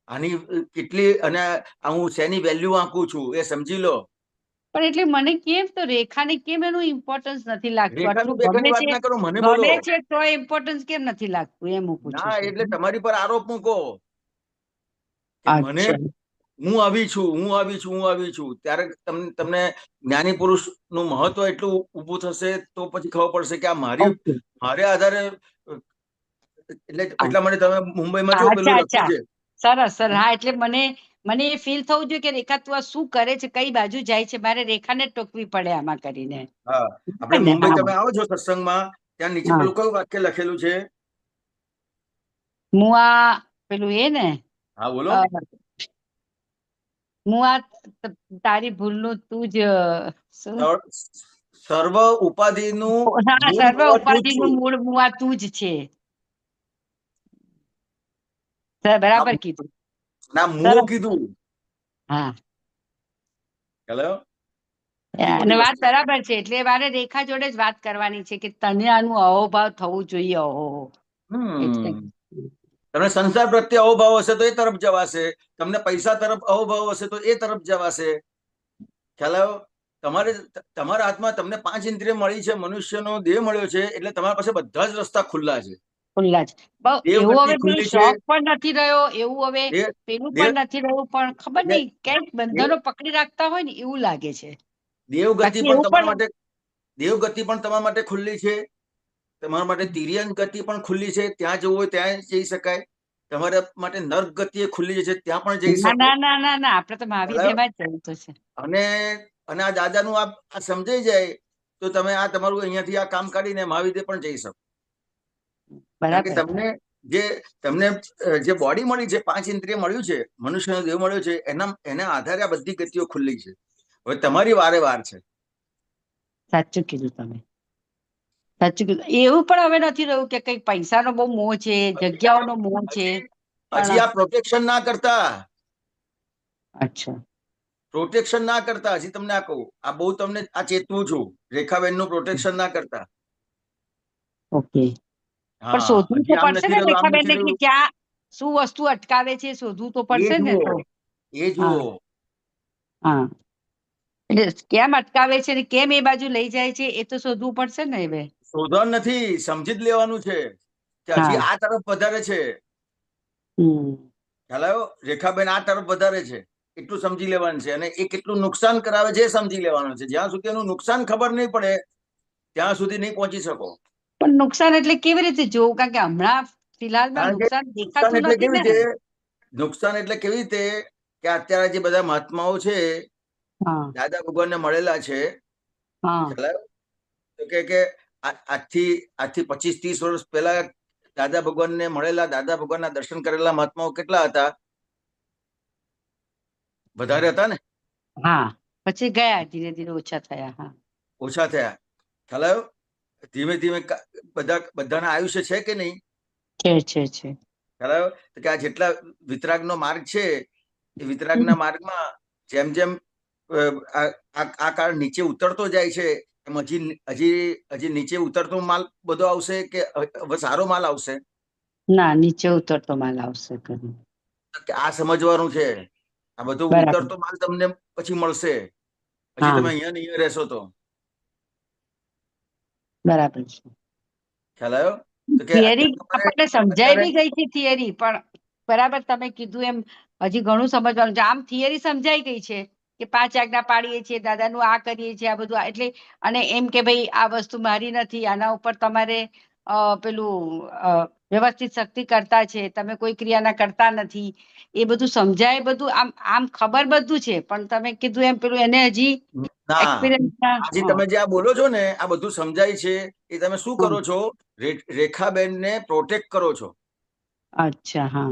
આની કેટલી, અને હું શેની વેલ્યુ આંકું છું એ સમજી લો. પણ એટલે મને કેમ તો રેખાને કેમ એનું ઇમ્પોર્ટન્સ નથી લાગતું? રેખાનું આટલું બેખાની ગમે વાત છે ના કરો, મને બોલો. ગમે છે તો ઇમ્પોર્ટન્સ કેમ નથી લાગતું એમ હું પૂછું ના, છું. એટલે તમારી પર આરોપ મૂકો કે મને અચ્છા. હું આવી છું, હું આવી છું, હું આવી છું. ત્યારે તમને જ્ઞાની પુરુષ નું મહત્વ એટલું ઊભું થશે તો પછી ખબર પડશે કે આ ઓકે. મારે આધારે એટલે એટલા માટે તમે મુંબઈમાં જો અચ્છા પેલું અચ્છા, લખ્યું છે. સરસ સર. હા, એટલે મને એ ફીલ થવું જોઈએ કે રેખા તું આ શું કરે છે, કઈ બાજુ જાય છે, મારે રેખાને જ ટોકવી પડે આમાં કરીને. હા, આપણે ને? મુંબઈ હા તમે આવો છો સત્સંગમાં, ત્યાં નીચે હા. પેલું કયું વાક્ય લખેલું છે? મુઆ પેલું એ ને હા, બોલો. મુઆ તારી ભૂલનું તું જ શું? સર્વ ઉપાધિનું હા, મૂળ સર્વ મુઆ તું જ ઉપાધિનું છું. મૂળ મુઆ તું જ છે. સર બરાબર કીધું. ના, મું સરસ. કીધું. હા, હેલો, એ અને મોટી વાત વસ્તુ છે. બરાબર છે. એટલે મારે રેખા જોડે જ વાત કરવાની છે કે તને આનું અહોભાવ થવું જોઈએ. અહોહો. એટલે તમને સંસાર પ્રત્યે અહોભાવ હશે તો એ તરફ જવાશે, તમને પૈસા તરફ અહોભાવ હશે તો એ તરફ જવાશે. ખ્યાલ આવ્યો? તમારા હાથમાં તમને 5 ઇન્દ્રિય મળી છે, મનુષ્યનો દેહ મળ્યો છે, એટલે તમારા પાસે બધા જ રસ્તા ખુલ્લા છે. ખુલ્લા જ. દેવ એવું ગતિ હવે પેલું ખુલ્લી છે. શોખ પણ નથી રહ્યો, એવું હવે દેવ પેલું દેવ પણ નથી રહ્યું, પણ ખબર એટલે નહીં ક્યાંક બંધનો પકડી રાખતા હોય ને એવું લાગે છે. દેવ ગતિ બાકી પણ એવું તમારા પણ માટે દેવ ગતિ પણ તમારા માટે ખુલ્લી છે. તમારા માટે તિર્યન ગતિ પણ ખુલ્લી છે, ત્યાં જવું હોય ત્યાં જઈ શકાય. તમારા માટે નર્ક ગતિ એ ખુલ્લી છે, ત્યાં પણ જઈ ના શકો. ના ના ના ના, આપડે તો ખ્યાલ આવ્યો? મહાવીરમાં જ જવું તો છે. અને અને આ દાદાનું આ સમજાઈ જાય તો તમે આ તમારું અહીંયાથી આ કામ કાઢીને મહાવીરે પણ જઈ શકો. કારણ કે બરાબર. તમને જે બોડી મળી છે, 5 ઇન્દ્રિય મળ્યું છે, મનુષ્યનો દેહ મળ્યો છે, એના આધારે આ બધી ગતિઓ ખુલ્લી છે. હવે તમારી વારે વાર છે. સાચું કીધું તમે. સાચું કીધું. એવું પણ હવે નથી રહ્યું કે કઈ પૈસાનો બહુ મોહ છે, જગ્યાઓનો મોહ છે. હજી પણ આ પ્રોટેક્શન ના કરતા, અચ્છા. પ્રોટેક્શન ના કરતા, હજી તમને આ કહું, આ બહુ તમને આ ચેતવું છું, રેખાબેન નું પ્રોટેક્શન ના કરતા. ઓકે. પણ હા, શોધવું તો હજી આમ પડશે નથી ને રહ્યું, આમ નથી રેખાબેનને કે રહ્યું. ક્યાં શું વસ્તુ અટકાવે છે, શોધવું તો એ પડશે ને જુઓ, તો. એ હા જુઓ. હા. એટલે કેમ અટકાવે છે ને કેમ એ બાજુ લઈ જાય છે એ તો શોધવું પડશે ને હવે. શોધવાનું નથી, સમજી જ લેવાનું છે કે હજી હા. આ તરફ વધારે છે. ખ્યાલ આવ્યો? રેખાબેન આ તરફ વધારે છે, એટલું સમજી લેવાનું છે. અને એ કેટલું નુકસાન કરાવે છે એ સમજી લેવાનું છે. જ્યાં સુધી એનું નુકસાન ખબર નહીં પડે ત્યાં સુધી નહીં પહોંચી શકો. પણ નુકસાન એટલે કેવી રીતે જોવું? કારણ કે હમણાં ફિલહાલમાં કારણ કે નુકસાન નુકસાન દેખાતું એટલે નથી કેવી ને. રીતે નુકસાન એટલે કેવી રીતે કે અત્યારે જે બધા મહાત્માઓ છે, હા દાદા ભગવાનને મળેલા છે, હા ખ્યાલ આવ્યો? તો કે આજથી 25-30 વર્ષ પહેલા દાદા ભગવાનને મળેલા, દાદા ભગવાનના દર્શન કરેલા મહાત્માઓ કેટલા હતા? વધારે હતા ને? હા. પછી ગયા ધીરે ધીરે ઓછા થયા. હા. ઓછા થયા. ખ્યાલ આવ્યો? ધીમે ધીમે બધાના આયુષ્ય છે કે નહીં? છે. ખ્યાલ આવ્યો? તો કે આ જેટલા વિતરાગનો માર્ગ છે, એ વિતરાગના માર્ગમાં જેમ જેમ આ કાળ નીચે ઉતરતો જાય છે, એમ હજી નીચે ઉતરતો માલ બધો આવશે કે હવે સારો માલ આવશે? ના, નીચે ઉતરતો માલ આવશે. આ સમજવાનું છે. આ બધો બરાબર. ઉતરતો માલ તમને પછી મળશે, હજી હા તમે અહીંયા ને અહીંયા રહેશો તો. બરાબર છે. ખ્યાલ આવ્યો? તો કે થિયરી તમારે આપણને સમજાઈ અત્યારે બી ગઈ છે થિયરી, પણ બરાબર તમે કીધું એમ હજી ઘણું સમજવાનું છે. આમ થિયરી સમજાઈ ગઈ છે કે 5 આજ્ઞા પાડીએ છીએ, દાદાનું આ કરીએ છીએ, આ બધું એટલે અને એમ કે ભાઈ આ વસ્તુ મારી નથી, આના ઉપર તમારે પેલું વ્યવસ્થિત શક્તિ કરતા છે, તમે કોઈ ક્રિયાના કરતા નથી, એ બધું સમજાય. બધું આમ ખબર બધું છે, પણ તમે કીધું એમ પેલું એને હજી ના, એક્સપિરિયન્સ. આજે તમે જે આ બોલો છો ને, આ બધું સમજાય છે, એ તમે શું કરો છો? રેખાબેનને પ્રોટેક્ટ કરો છો. અચ્છા. હા.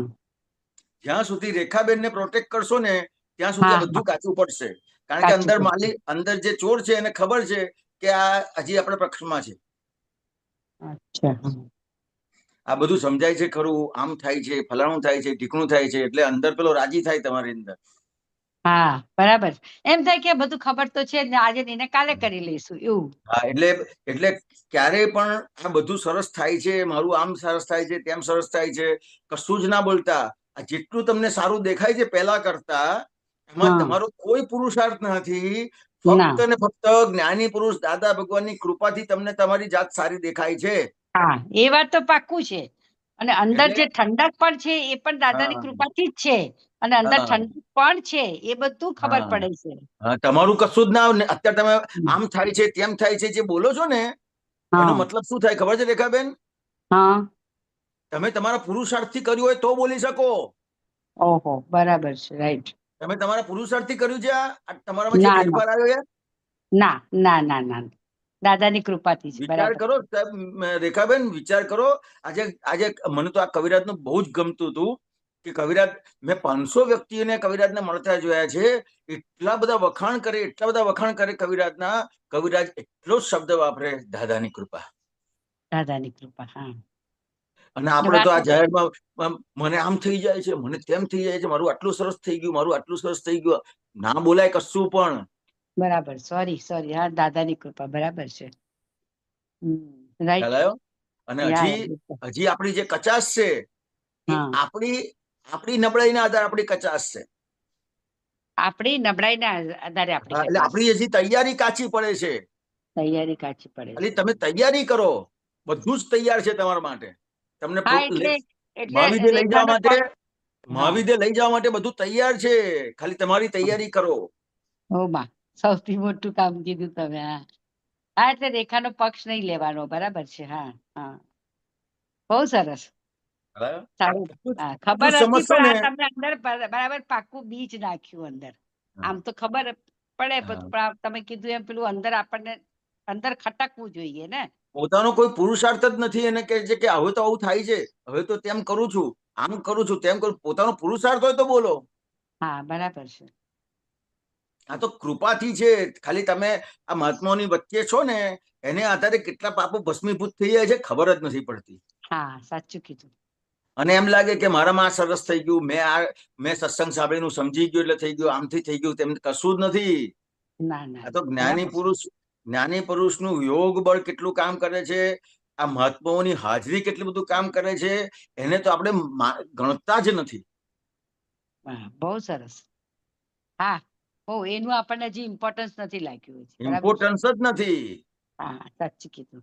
જ્યાં સુધી રેખાબેનને પ્રોટેક્ટ કરશો ને ત્યાં સુધી હા આ હા બધું કાચું પડશે. કારણ કે કાચું પડશે. અંદર જે ચોર છે એને ખબર છે કે આ હજી આપણે પક્ષમાં છે. અચ્છા. આ બધું સમજાય છે ખરું, આમ થાય છે, ફલાણું થાય છે, ઢીકણું થાય છે, એટલે અંદર પેલો રાજી થાય તમારી અંદર. હા બરાબર. એમ થાય કે બધું ખબર તો છે જ ને, આજે ને કાલે કરી લઈશું એવું. હા, એટલે ક્યારેય પણ આ બધું સરસ થાય છે, મારું આમ સરસ થાય છે, તેમ સરસ થાય છે, કશું જ ના બોલતા. આ જેટલું તમને સારું દેખાય છે પહેલા કરતા, એમાં હા તમારો કોઈ પુરુષાર્થ નથી. ફક્ત ને ફક્ત જ્ઞાની પુરુષ દાદા ભગવાનની કૃપાથી તમને તમારી જાત સારી દેખાય છે. હા, એ વાત તો પાક્કું છે. અને અંદર એટલે જે ઠંડક પણ છે એ પણ દાદાની હા કૃપાથી જ છે. અને અંદર હા ઠંડક પણ છે એ બધું ખબર હા પડે છે. હા, તમારું કશું જ ના આવે ને. અત્યારે તમે હમ. આમ થાય છે તેમ થાય છે જે બોલો છો ને, એનો હા મતલબ શું થાય ખબર છે રેખાબેન? હા. તમે તમારા પુરુષાર્થથી કર્યું હોય તો બોલી શકો. ઓહો, બરાબર છે, રાઈટ. તમે તમારા પુરુષાર્થથી કર્યું છે આ તમારામાં જે ના ના ફેરફાર આવ્યો છે? ના ના ના ના, દાદાની કૃપાથી જ. વિચાર બરાબર. કરો સાહેબ, રેખાબેન વિચાર કરો. આજે આજે મને તો આ કવિરાજનું બહુ જ ગમતું હતું કે કવિરાજ, મેં 500 વ્યક્તિઓને કવિરાજને મળતા જોયા છે. એટલા બધા વખાણ કરે કવિરાજના. કવિરાજ એટલો જ શબ્દ વાપરે, દાદાની કૃપા. દાદાની કૃપા. હા. અને ને આપણે તો આ વાત જાહેરમાં મને આમ થઈ જાય છે, મને તેમ થઈ જાય છે, મારું આટલું સરસ થઈ ગયું, મારું આટલું સરસ થઈ ગયું. ના બોલાય કશું પણ. બરાબર. સોરી. હા, દાદાની કૃપા. બરાબર છે. રાઈટ. ખ્યાલ આવ્યો? અને હજી આપણી જે કચાશ છે એ હા, આપણી નબળાઈના આધારે આપણી કચાશ છે. આપણી નબળાઈના આધારે આપણી એટલે કચાશ. આપણી હજી તૈયારી કાચી પડે છે. તૈયારી કાચી પડે ખાલી છે. તમે તૈયારી કરો, બધું જ તૈયાર છે તમારા માટે. તમને હા, એટલે મહાવિદ્ય લઈ જવા રેખાનો માટે, હા. બધું તૈયાર છે. ખાલી તમારી તૈયારી કરો. ઓ માં, સૌથી મોટું કામ કીધું તમે. હા હા, એટલે રેખાનો પક્ષ નહીં લેવાનો. બરાબર છે. હા હા, બહુ સરસ. સારું. હા, આટલું ખબર હતી સમજશો પણ ને. આ તમને અંદર બરાબર પાક્કું બીજ નાખ્યું અંદર. આમ તો ખબર પડે, હા. પણ તમે કીધું એમ પેલું અંદર આપણને અંદર ખટકવું જોઈએ ને. પોતાનો કોઈ પુરુષાર્થ જ નથી એને કે છે કે હવે તો આવું થાય છે, હવે તો તેમ કરું છું, આમ કરું છું, તેમ કરું. પોતાનો પુરુષાર્થ હોય તો બોલો. હા, બરાબર છે. આ તો કૃપાથી છે. ખાલી તમે આ મહાત્માઓની વચ્ચે છો ને, એને આધારે કેટલા પાપો ભસ્મીભૂત થઈ જાય છે ખબર જ નથી પડતી. હા, સાચું કીધું. અને એમ લાગે કે મારામાં આ સરસ થઈ ગયું, મેં સત્સંગ સાંભળીને સમજી ગયું એટલે થઈ ગયું, આમથી થઈ ગયું, તેમ કશું જ નથી. ના ના, આ તો બરાબર છે. જ્ઞાની પુરુષનું યોગ બળ કેટલું કામ કરે છે, આ મહાત્માઓની હાજરી કેટલું બધું કામ કરે છે, એને તો આપણે ગણતા જ નથી. હા, બહુ સરસ. હા, એનું આપણને હજી ઇમ્પોર્ટન્સ નથી લાગ્યું. બરાબર છે. ઇમ્પોર્ટન્સ જ નથી. હા, સાચું કીધું.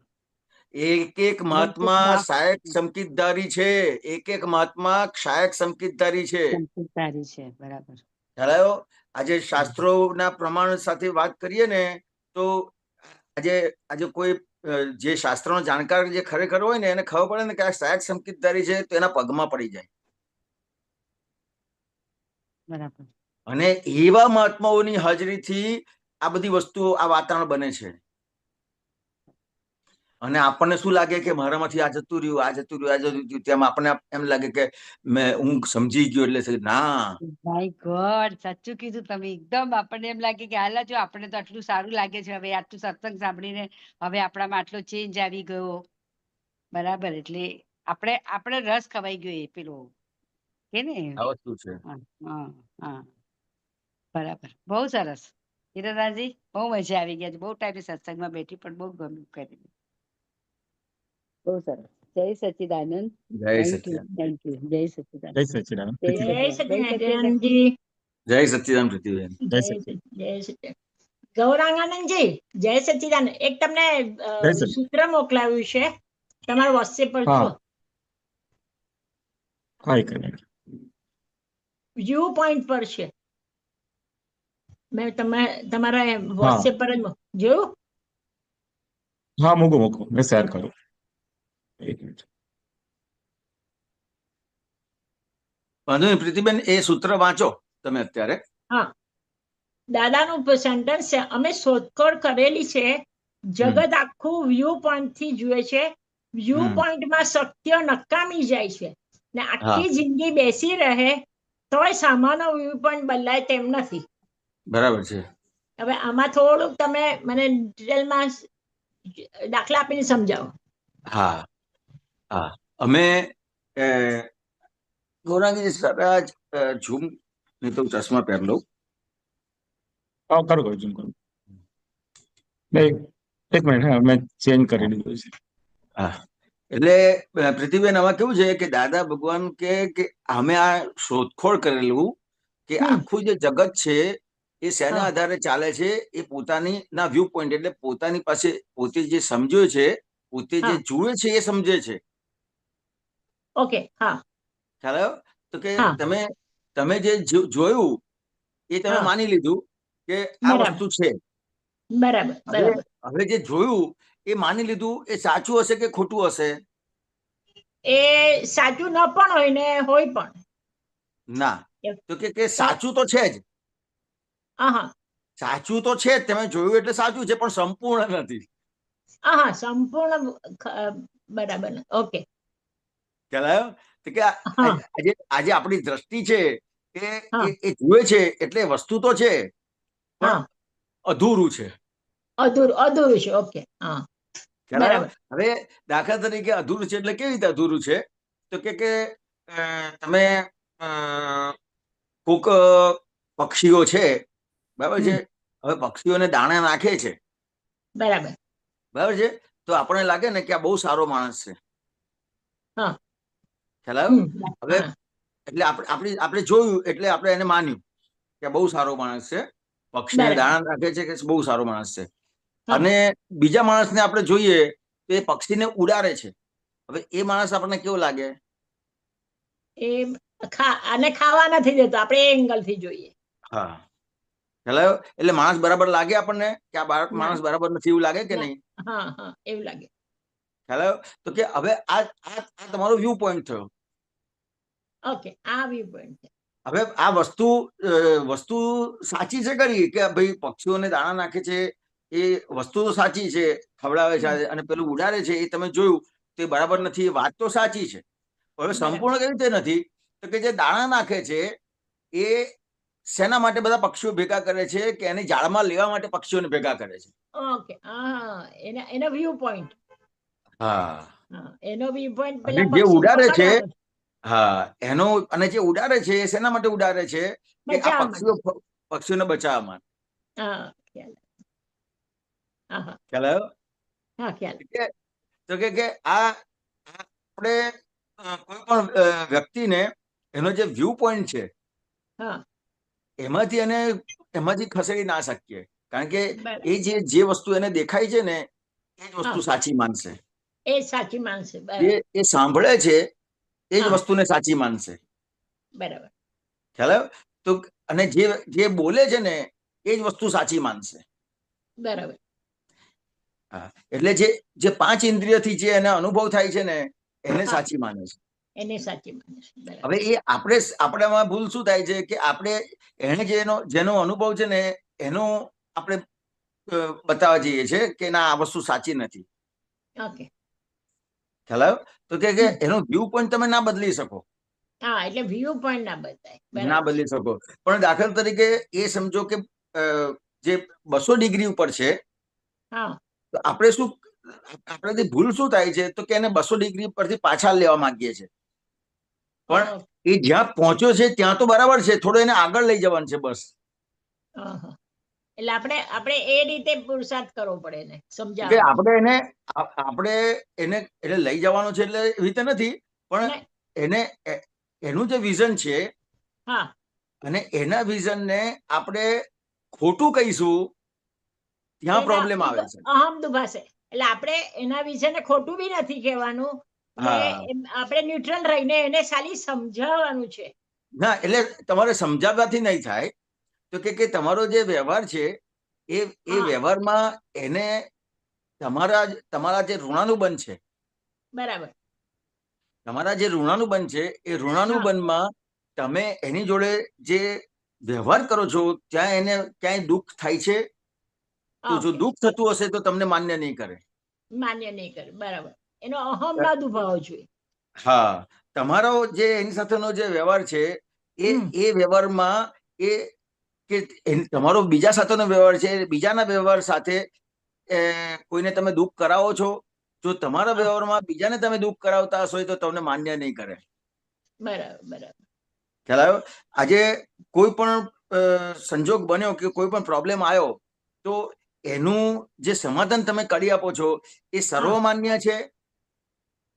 એક મહાત્મા સહાયક સંકિતધારી છે. એક મહાત્મા સહાયક સંકિતધારી છે. સંસ્કૃતધારી છે. બરાબર. ખ્યાલ આવ્યો? આજે શાસ્ત્રોના પ્રમાણ સાથે વાત કરીએ ને, તો આજે કોઈ જે શાસ્ત્રનો જાણકાર જે ખરેખર હોય ને, એને ખબર પડે ને કે આ સહાયક સંકિતધારી છે, તો એના પગમાં પડી જાય. બરાબર. અને એવા મહાત્માઓની હાજરીથી આ બધી વસ્તુઓ, આ વાતાવરણ બને છે. અને આપણને શું લાગે કે મારામાંથી આ જતું રહ્યું, તેમ આપણને એમ લાગે કે હું સમજી ગયો એટલે ના. માય ગોડ, સાચું કીધું તમે. એકદમ આપણને એમ લાગે કે હાલા જો આપણે તો આટલું સારું લાગે છે, હવે આટલું સત્સંગ સાંભળીને હવે આપણામાં આટલો ચેન્જ આવી ગયો. બરાબર. એટલે આપણે રસ ખવાઈ ગયો એ પેલો કે ને. આ વસ્તુ છે. હા હા હા, બરાબર. બહુ સરસ. હિરણરાજજી, બહુ મજા આવી ગયા છે. બહુ ટાઈમે સત્સંગમાં બેઠી, પણ બહુ ગમ્યું કરીને. બહુ સરસ. જય સચ્ચિદાનંદ. જય થેન્ક યુ. સચ્ચિદાનંદ. જય જય સચ્ચિદાનંદ. સચ્ચિદાનંદ. જય જય સચ્ચિદાનંદ. સચિદાનંદજી. જય સચ્ચિદાનંદ પૃથ્વીબેન. જય જય સચ્ચિદાનંદ. જય સચિદાનંદ. ગૌરાંગાનંદજી, જય સચિદાનંદ. એક તમને જય સચ્ચિદાનંદ. સૂત્ર મોકલાવ્યું છે, તમારા વોટ્સએપ પર હા છો. હા, એક મિનિટ. વ્યૂ પોઈન્ટ પર છે. મેં તમારા હા વોટ્સએપ પર જ જોયું. હા, મૂકો મેં શેર કરું. એક મિનિટ. વાંધો નહીં પ્રીતિબેન, એ સૂત્ર વાંચો તમે અત્યારે. હા, દાદાનું સેન્ટેન્સ છે, અમે શોધખોળ કરેલી છે, જગત આખું વ્યૂ પોઈન્ટ થી જુએ છે, વ્યૂ પોઈન્ટમાં સત્ય નકામી જાય છે, ને હા, આખી જિંદગી બેસી રહે તોય સામાનો વ્યૂ પોઈન્ટ બદલાય તેમ નથી. બરાબર છે. હવે આમાં થોડુંક તમે મને ડિટેલમાં દાખલા આપીને સમજાવો. હા હા, અમે ગૌરાંગજી સદાજ ઝૂમ નહીં તો ચશ્મા પહેર લઉં. હા, કરું ઝૂમ કરું. એક મિનિટ. હા, મેં ચેન્જ કરી દીધું છે. હા, એટલે પ્રીતિબેન, આમાં કેવું છે કે દાદા ભગવાન કે અમે આ શોધખોળ કરેલું કે આખું જે જગત છે એ શેના હા. આધારે ચાલે છે? એ પોતાની ના વ્યૂ પોઈન્ટ, એટલે પોતાની પાસે પોતે જે સમજ્યો છે, પોતે જે હા. જુએ છે એ સમજે છે. ઓકે. હા. ખ્યાલ આવ્યો? તો કે હા. તમે જે જોયું એ તમે હા. માની લીધું કે આ બરાબર. વસ્તુ છે. બરાબર. હવે બરાબર. હવે જે જોયું એ માની લીધું, એ સાચું હશે કે ખોટું હશે? એ સાચું ન પણ હોય ને હોય પણ. ના. એમ. તો કે સાચું તો છે જ, હા. સાચું તો છે જ, તમે જોયું એટલે સાચું છે, પણ સંપૂર્ણ નથી. હા. સંપૂર્ણ બરાબર. ઓકે. ખ્યાલ આવ્યો? તો કે હા. આજે આપણી દ્રષ્ટિ છે હા. એ જુએ છે એટલે વસ્તુ તો છે, પણ હા. અધૂરું છે. અધૂરું છે. ઓકે. હા. ખ્યાલ આવ્યો? બરાબર. હવે દાખલા તરીકે અધૂરું છે એટલે કેવી રીતે અધૂરું છે? તો કે તમે કોક પક્ષીઓ છે, બરાબર છે, હવે પક્ષીઓને દાણા નાખે છે, બરાબર. બરાબર છે, તો આપણને લાગે ને કે આ બહુ સારો માણસ છે. હા. ખ્યાલ આવ્યો? હવે હા. એટલે આપણે જોયું એટલે આપણે એને માન્યું કે બહુ સારો માણસ છે, પક્ષીને બરાબર. દાણા નાખે છે કે બહુ સારો માણસ છે. હા. અને બીજા માણસને આપણે જોઈએ તો એ પક્ષીને ઉડાડે છે. હવે એ માણસ આપણને કેવો લાગે? એ આને ખાવા નથી દેતો, આપણે એ એંગલ થી જોઈએ. હા. ખ્યાલ આવ્યો? એટલે માણસ બરાબર લાગે આપણને કે આ ના. માણસ બરાબર નથી, એવું લાગે કે ના. નહીં? હા. એવું લાગે. ખ્યાલ આવ્યો? તો કે હવે આ તમારો વ્યૂ પોઈન્ટ થયો. ઓકે. આ વ્યૂ પોઈન્ટ છે. હવે આ વસ્તુ સાચી છે ખરી કે ભાઈ પક્ષીઓને દાણા નાખે છે, એ વસ્તુ તો સાચી છે, ખવડાવે છે, અને પેલું ઉડાડે છે એ તમે જોયું તે બરાબર નથી, એ વાત તો સાચી છે. હવે સંપૂર્ણ કેવી રીતે નથી? તો કે જે દાણા નાખે છે એ શેના માટે બધા પક્ષીઓ ભેગા કરે છે? કે એની જાળમાં લેવા માટે પક્ષીઓને ભેગા કરે છે. ઓકે. એનો વ્યૂ પોઈન્ટ. હા. એનો વ્યૂ પોઈન્ટ અને પેલા જે પક્ષીને ઉડાડે છે, પકડવાનો. હા, અને જે ઉડાડે છે એ શેના માટે ઉડાડે છે? કે આ બચાવવા માટે. પક્ષીઓને બચાવવા માટે. હા. ખ્યાલ. હા. ખ્યાલ આવ્યો? ખ્યાલ. તો કે આ આપણે કોઈ પણ વ્યક્તિને એનો જે વ્યૂ પોઈન્ટ છે હા. એમાંથી ખસેડી ના શકીએ, કારણ કે બરાબર. એ જે વસ્તુ એને દેખાય છે ને એ જ વસ્તુ હા. સાચી માનશે. એ સાચી માનશે. બરાબર. એ સાંભળે છે એ જ હા. વસ્તુને સાચી માનશે. બરાબર. ખ્યાલ આવ્યો? તો અને જે બોલે છે ને એ જ વસ્તુ સાચી માનશે. બરાબર. હા. એટલે જે 5 ઇન્દ્રિયથી જે એને અનુભવ થાય છે ને એને હા. સાચી માને છે. એને સાચી માને છે. બરાબર. હવે એ આપણામાં ભૂલ શું થાય છે કે આપણે એને જેનો અનુભવ છે ને એનો આપણે બતાવવા જઈએ છીએ કે ના આ વસ્તુ સાચી નથી. ઓકે. ખ્યાલ આવ્યો? તો કે એનો વ્યૂ પોઈન્ટ તમે ના બદલી શકો. હા. એટલે વ્યૂ પોઈન્ટ ના બદલાય. ના બરાબર. બદલી શકો. પણ દાખલા તરીકે એ સમજો કે જે 200 ડિગ્રી ઉપર છે, હા. તો આપણાથી ભૂલ શું થાય છે? તો કે એને 200 ડિગ્રી પરથી પાછા લેવા માંગીએ છીએ. પણ ઓકે. એ જ્યાં પહોંચ્યો છે ત્યાં તો બરાબર છે, થોડો એને આગળ લઈ જવાનું છે બસ. એટલે આપણે એ રીતે પુરુષાર્થ કરવો પડે એને કે સમજાવવા માટે. આપણે એને એટલે લઈ જવાનો છે એટલે એવી રીતે નથી, પણ એને એનું જે વિઝન છે હા. અને એના વિઝનને આપણે ખોટું કહીશું ત્યાં પ્રોબ્લેમ આવે છે. અહમ દુભાશે. એટલે આપણે એના વિશે ખોટું બી નથી કહેવાનું ને હા. આપણે ન્યુટ્રલ રહીને એને ખાલી સમજાવવાનું છે. ના, એટલે તમારે સમજાવવાથી નહીં થાય. તો કે તમારો જે વ્યવહાર છે એ વ્યવહારમાં એને તમારા જે ઋણાનુબંધ છે, બરાબર. તમારા જે ઋણાનુબંધ છે એ ઋણાનુબંધમાં તમે એની જોડે જે વ્યવહાર કરો છો ત્યાં એને ક્યાંય દુઃખ થાય છે, તો જો દુઃખ થતું હશે તો તમને માન્ય નહીં કરે. માન્ય નહીં કરે. બરાબર. એનો અહમ ના દુભાવો જોઈએ. હા. તમારો જે એની સાથેનો જે વ્યવહાર છે એ વ્યવહારમાં કે તમારો બીજા સાથેનો વ્યવહાર છે, બીજાના વ્યવહાર સાથે કોઈને તમે દુઃખ કરાવો છો, જો તમારા વ્યવહારમાં બીજાને તમે દુઃખ કરાવતા હશો તો તમને માન્ય નહીં કરે. બરાબર. ખ્યાલ આવ્યો? આજે કોઈ પણ સંજોગ બન્યો કે કોઈ પણ પ્રોબ્લેમ આવ્યો તો એનું જે સમાધાન તમે કરી આપો છો એ સર્વમાન્ય છે.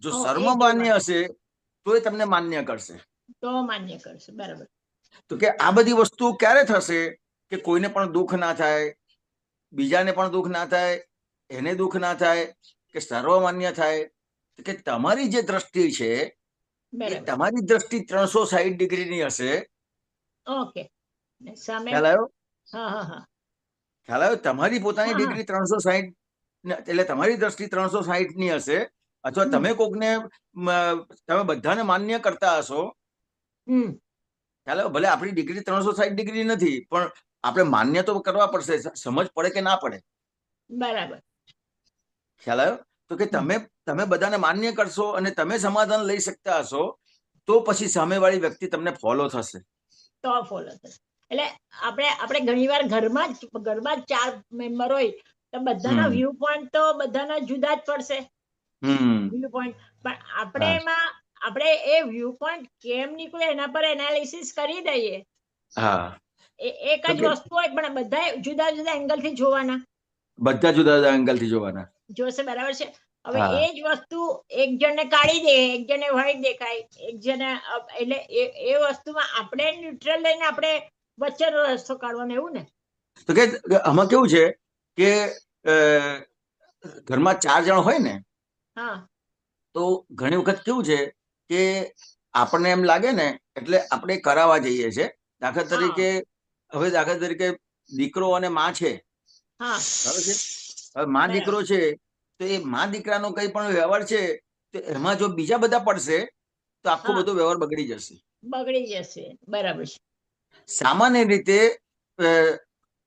જો સર્વમાન્ય હશે તો એ તમને માન્ય કરશે. તો માન્ય કરશે. બરાબર. તો કે આ બધી વસ્તુ ક્યારે થશે કે કોઈને પણ દુઃખ ના થાય, બીજાને પણ દુઃખ ના થાય, એને દુઃખ ના થાય, કે સર્વમાન્ય થાય, કે તમારી જે દ્રષ્ટિ છે એ બરાબર. તમારી દ્રષ્ટિ 360 ડિગ્રીની હશે. ઓકે. ને સામે ખ્યાલ આવ્યો? હા હા હા ખ્યાલ આવ્યો? તમારી પોતાની હા, હા. ડિગ્રી 360 એટલે તમારી દ્રષ્ટિ 360 ની હશે. અથવા હમ. તમે કોકને તમે બધાને માન્ય કરતા હશો. હમ ખ્યાલ આવ્યો? ભલે આપણી ડિગ્રી 360 ડિગ્રી નથી, પણ આપણે માન્ય તો કરવા પડશે, સમજ પડે કે ના પડે. બરાબર. ખ્યાલ આવ્યો? તો કે હમ. તમે બધાને માન્ય કરશો અને તમે સમાધાન લઈ શકતા હશો, તો પછી સામેવાળી વ્યક્તિ તમને ફોલો થશે. તો ફોલો થશે. એટલે આપણે ઘણીવાર ઘરમાં જ 4 મેમ્બર હોય તો બધાના હમ. વ્યૂ પોઈન્ટ તો બધાના જુદા જ પડશે. હમ. વ્યૂ પોઈન્ટ પણ આપણે હા. એમાં આપણે એ વ્યૂ પોઈન્ટ કેમ નીકળે એના પર એનાલિસિસ કરી દઈએ. હા. એક તો જ કે વસ્તુ હોય પણ બધા જુદા જુદા એંગલ થી જોવાના બધા જુદા જુદા એંગલ થી જોવાના. જોશે. બરાબર છે. હવે હા. એ જ વસ્તુ એક જણને કાઢી દે, એક જણને વ્હાઈટ દેખાય, એક જણને એટલે એ વસ્તુમાં આપણે ન્યુટ્રલ લઈને આપણે વચ્ચેનો રસ્તો કાઢવાનો, એવું ને? તો કે આમાં કેવું છે કે ઘરમાં 4 જણ હોય ને, હા તો ઘણી વખત કેવું છે કે આપણને એમ લાગે ને એટલે આપણે કરાવવા જઈએ છીએ. દાખલા હા તરીકે દીકરો અને માં છે, હા બરાબર છે. હવે માં બરાબર. દીકરો છે, તો એ માં દીકરાનો કઈ પણ વ્યવહાર છે, તો એમાં જો બીજા બધા પડશે તો આખો હા બધો વ્યવહાર બગડી જશે. બગડી જશે. બરાબર છે. સામાન્ય રીતે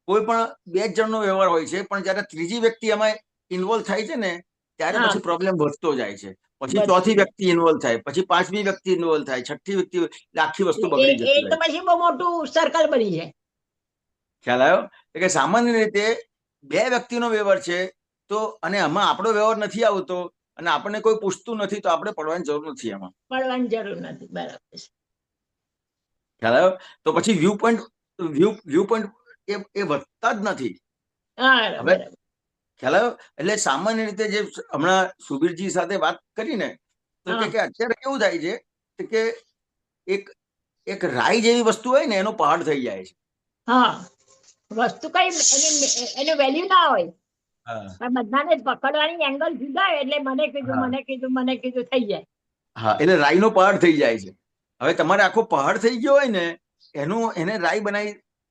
કોઈ પણ 2 જણનો વ્યવહાર હોય છે, પણ જયારે ત્રીજી વ્યક્તિ એમાં ઇન્વોલ્વ થાય છે ને, ત્યારે હા પછી પ્રોબ્લેમ વધતો જાય છે. પછી વધતું ચોથી જાય. વ્યક્તિ ઇન્વોલ્વ થાય, પછી 5મી વ્યક્તિ ઇન્વોલ્વ થાય, 6ઠ્ઠી વ્યક્તિ, એટલે આખી વસ્તુ એટલે બગડી એ જતી તો રહે. પછી બહુ મોટું સર્કલ બની જાય. ખ્યાલ આવ્યો? એટલે સામાન્ય રીતે 2 વ્યક્તિનો વ્યવહાર છે, તો અને આમાં આપણો વ્યવહાર નથી આવતો અને આપણને કોઈ પૂછતું નથી, તો આપણે પડવાની જરૂર નથી એમાં. પડવાની જરૂર નથી. બરાબર છે. ખ્યાલ આવ્યો? તો પછી વ્યૂ પોઈન્ટ એ વધતા જ નથી. હા હવે બરાબર. ખ્યાલ આવ્યો? એટલે સામાન્ય રીતે જે હમણાં સુબીરજી સાથે વાત કરીને, તો હા કે અત્યારે કેવું થાય છે કે એક રાઈ જેવી વસ્તુ હોય ને, એનો પહાડ થઈ જાય છે. હા વસ્તુ કઈ એનું વેલ્યુ ના હોય, હા. પણ બધાને પકડવાની એંગલ જુદા હોય એટલે મને કીધું, હા. મને કીધું, મને કીધું થઈ જાય. હા, એટલે રાઈનો પહાડ થઈ જાય છે. હવે તમારે આખો પહાડ થઈ ગયો હોય ને, એને રાઈ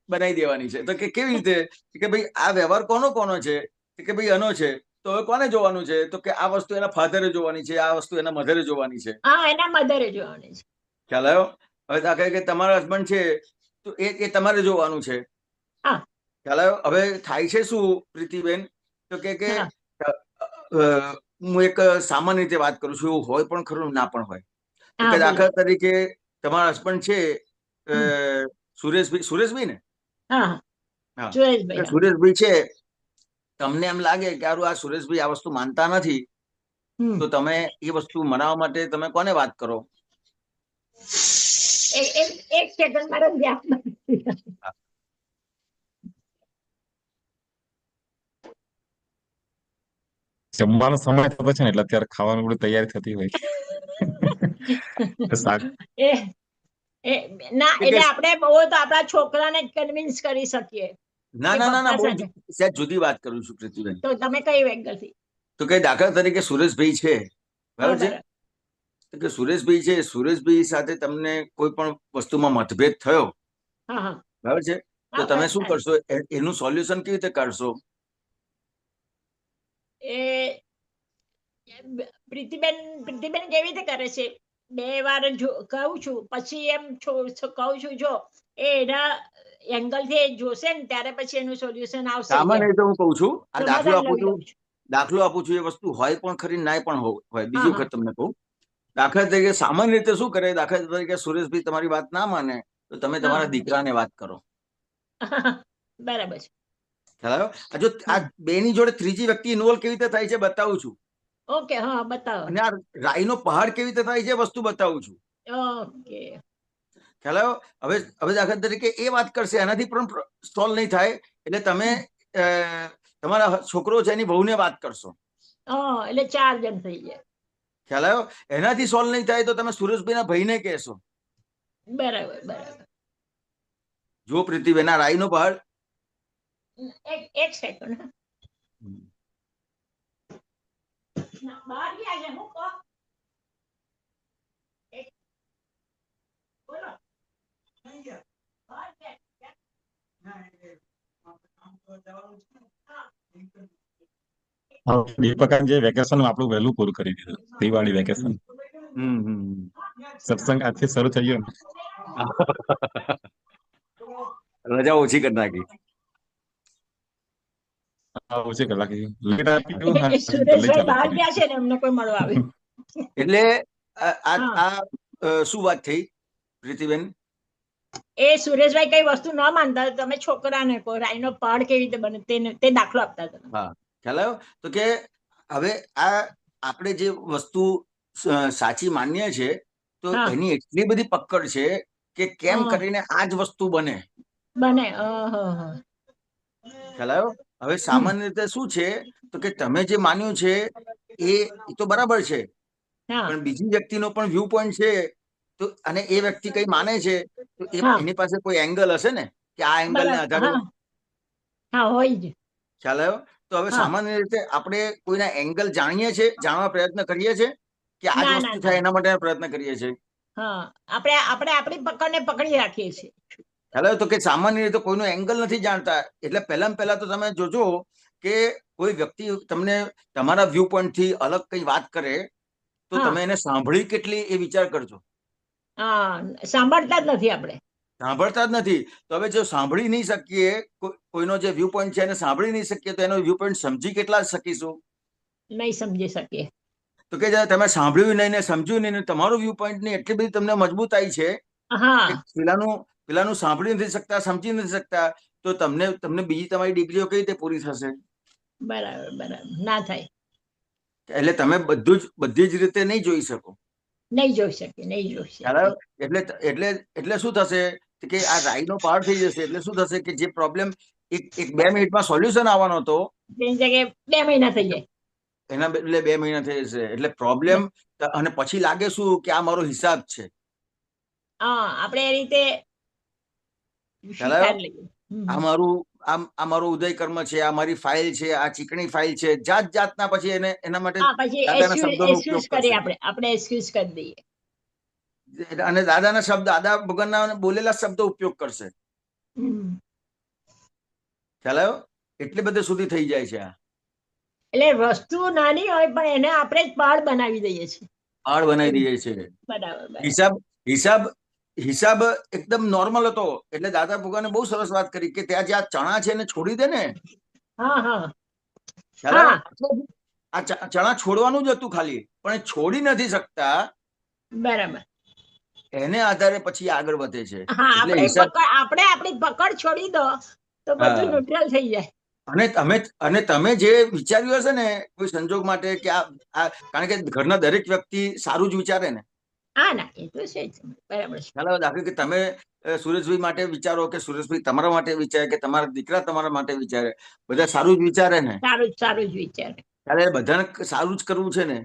બનાવી દેવાની છે. તો કે કેવી રીતે? કે ભાઈ આ વ્યવહાર કોનો છે? કે ભાઈ આનો છે. તો હવે કોને જોવાનું છે? તો કે આ વસ્તુ એના ફાધરે જોવાની છે, આ વસ્તુ એના મધરે જોવાની છે. હા એના મધરે જોવાની છે. ખ્યાલ આવ્યો? હવે દાખલા કે તમારા હસબન્ડ છે, તો એ તમારે જોવાનું છે. હા ખ્યાલ આવ્યો? હવે થાય છે શું, પ્રીતિબેન? તો કે હા હું એક સામાન્ય રીતે વાત કરું છું, એવું હોય પણ ખરું, ના પણ હોય. તો હા કે બોલો. દાખલા તરીકે તમારા હસબન્ડ છે, હમ. સુરેશભાઈ ને? હા હા હા. સુરેશભાઈ. હા સુરેશભાઈ છે, તમને એમ લાગે કે આ સુરેશભાઈ આ વસ્તુ માનતા નથી, હમ તો તમે એ વસ્તુ મનાવવા માટે તમે કોને વાત કરો? એક સેકન્ડ મારે ધ્યાન નથી. જમવાનો સમય થતો છે ને, એટલે અત્યારે ખાવાનું બધું તૈયારી થતી હોય. શાક એ એ ના કે એટલે આપણે બહુ તો આપણા છોકરાને જ કન્વિન્સ કરી શકીએ કે ના, પપ્પા બહુ સાથે. સહેજ જુદી વાત કરું છું, પ્રીતિબેન. તો તમે કઈ એંગલ થી? તો કે દાખલા તરીકે સુરેશભાઈ છે, હા બરાબર છે. બરાબર. તો કે સુરેશભાઈ સાથે તમને કોઈ પણ વસ્તુમાં મતભેદ થયો, હા હા બરાબર છે. તો હા તમે શું થાય. કરશો? એનું સોલ્યુશન કેવી રીતે કાઢશો? એ પ્રીતિબેન કેવી રીતે કરે છે? 2 વાર કહું છું, પછી એમ કહું છું, જો એના એંગલ થી જોશે ને ત્યારે પછી એનું સોલ્યુશન આવશે. સામાન્ય રીતે હું કહું છું, આ દાખલો સમાધાન આપું લઈ છું, લઉં છું. એ વસ્તુ હોય પણ ખરી, નાય પણ હોય. હા બીજી હા વખત તમને કહું, દાખલા તરીકે સામાન્ય રીતે શું કરે? દાખલા તરીકે સુરેશભાઈ તમારી વાત ના માને, તો તમે હા તમારા દીકરાને વાત કરો. બરાબર છે. ખ્યાલ આવ્યો? જો આ બેની જોડે ત્રીજી વ્યક્તિ ઇન્વોલ્વ કેવી રીતે થાય છે બતાવું છું, ઓકે. હા બતાવો. અને આ રાઈનો પહાડ કેવી રીતે થાય છે વસ્તુ બતાવું છું. ઓકે. ખ્યાલ આવ્યો? હવે દાખલા તરીકે એ વાત કરશે, એનાથી પણ સોલ્વ નહીં થાય, એટલે તમે તમારા છોકરો છે એની વહુને વાત કરશો. એટલે 4 જણ થઈ જાય. ખ્યાલ આવ્યો? એનાથી સોલ્વ નહીં થાય તો તમે સુરેશભાઈના ભાઈને કહેશો. બરાબર બરાબર. જો પ્રીતિબેન, આ રાઈનો પહાડ એક સેકન્ડ બહાર ગયા છે હું કહો બોલો બહાર દીપક જે વેકેશન આપણું વહેલું પૂરું કરી દીધું, દિવાળી વેકેશન. સત્સંગ આજથી શરૂ થઈ ગયો ને. રજા ઓછી કરી નાખી. ઓછી કલાક લેટ આપ્યું. સુરેશભાઈ બહાર ગયા છે ને એમને કોઈ મળવા આવ્યું એટલે શું વાત થઈ પ્રીતિબેન? એ સુરેશભાઈ કઈ વસ્તુ ન માનતા તમે છોકરાને કહો રાઈનો પહાડ કેવી રીતે બને તે દાખલો આપતા હતા. હા, ખ્યાલ આવ્યો? તો કે હવે આ આપણે જે વસ્તુ સાચી માનીએ છે તો એની એટલી બધી પકડ છે કે કેમ કરીને આ જ વસ્તુ બને. ખ્યાલ આવ્યો? હવે સામાન્ય રીતે શું છે તો કે તમે જે માન્યું છે એ તો બરાબર છે, પણ બીજી વ્યક્તિનો પણ વ્યૂ પોઈન્ટ છે તો અને એ વ્યક્તિ કઈ માને છે તો એની પાસે કોઈ એંગલ હશે ને કે આ એંગલ ને આધારે હોય જ. ખ્યાલ આવ્યો? તો હવે સામાન્ય રીતે આપણે કોઈના એંગલ જાણીએ છીએ, જાણવા પ્રયત્ન કરીએ છીએ કે આ જ વસ્તુ થાય એના માટે પ્રયત્ન કરીએ છીએ. આપણે આપણી પકડને પકડી રાખીએ છીએ. ખ્યાલ આવ્યો? તો કે સામાન્ય રીતે કોઈનો એંગલ નથી જાણતા. એટલે પહેલા તો તમે જોજો કે કોઈ વ્યક્તિ તમને તમારા વ્યૂ પોઈન્ટ થી અલગ કઈ વાત કરે તો તમે એને સાંભળી કેટલી એ વિચાર કરજો. સાંભળતા જ નથી આપણે. સાંભળતા જ નથી. તો હવે જો સાંભળી નહીં શકીએ, કોઈનો જે વ્યૂ પોઈન્ટ છે એને સાંભળી નહીં શકીએ તો એનો વ્યૂ પોઈન્ટ સમજી કેટલા શકીશું? નહીં સમજી શકીએ. તો કે તમે સાંભળ્યું નહીં ને સમજ્યું નહીં ને તમારું વ્યૂ પોઈન્ટ ની એટલી બધી તમને મજબૂતાઈ છે પેલાનું સાંભળી નથી શકતા, સમજી નથી શકતા, તો તમને બીજી તમારી ડિગ્રીઓ કઈ રીતે પૂરી થશે? બરાબર ના થાય. એટલે તમે બધી જ રીતે નહીં જોઈ શકો. નહીં જોઈ શકીએ. એટલે શું થશે કે આ રાઈનો પહાડ થઈ જશે. એટલે શું થશે કે જે પ્રોબ્લેમ એક 2 મિનિટમાં સોલ્યુશન આવવાનો હતો તેની જગ્યાએ 2 મહિના થઈ જાય. એના બદલે 2 મહિના થઈ જશે. એટલે પ્રોબ્લેમ અને પછી લાગે શું કે આ મારો હિસાબ છે. આપણે એ રીતે આ મારું ઉદય કર્મ છે, આ મારી ફાઇલ છે, આ ચીકણી ફાઇલ છે, જાતના પછી એના માટે આપણે એક્સક્યુઝ કરી દઈએ અને દાદાના શબ્દ, દાદા ભગવાનના બોલેલા શબ્દો ઉપયોગ કરશે. ખ્યાલ આવ્યો? એટલે બધે સુધી થઈ જાય છે. એટલે વસ્તુ નાની હોય પણ એને આપણે જ પહાડ બનાવી દઈએ છીએ. પહાડ બનાવી દઈએ છીએ. બરાબર. હિસાબ એકદમ નોર્મલ હતો. એટલે દાદા ભગવાને બહુ સરસ વાત કરી કે ત્યાં જે આ ચણા છે એને છોડી દે ને. આ ચણા છોડવાનું જ હતું ખાલી, પણ છોડી નથી શકતા. બરાબર. એને આધારે પછી આગળ વધે છે. આપણે આપણી પકડ છોડી દો તો બધું ન્યુટ્રલ થઈ જાય. અને તમે જે વિચાર્યું હશે ને કોઈ સંજોગ માટે કે કારણ કે ઘરના દરેક વ્યક્તિ સારું જ વિચારે ને. દાખલા કે તમે સુરેશભાઈ માટે વિચારો કે સુરેશભાઈ તમારા માટે વિચારે કે તમારા દીકરા તમારા માટે વિચારે, બધા સારું જ વિચારે ને. સારું જ વિચારે. ત્યારે બધાને સારું જ કરવું છે ને.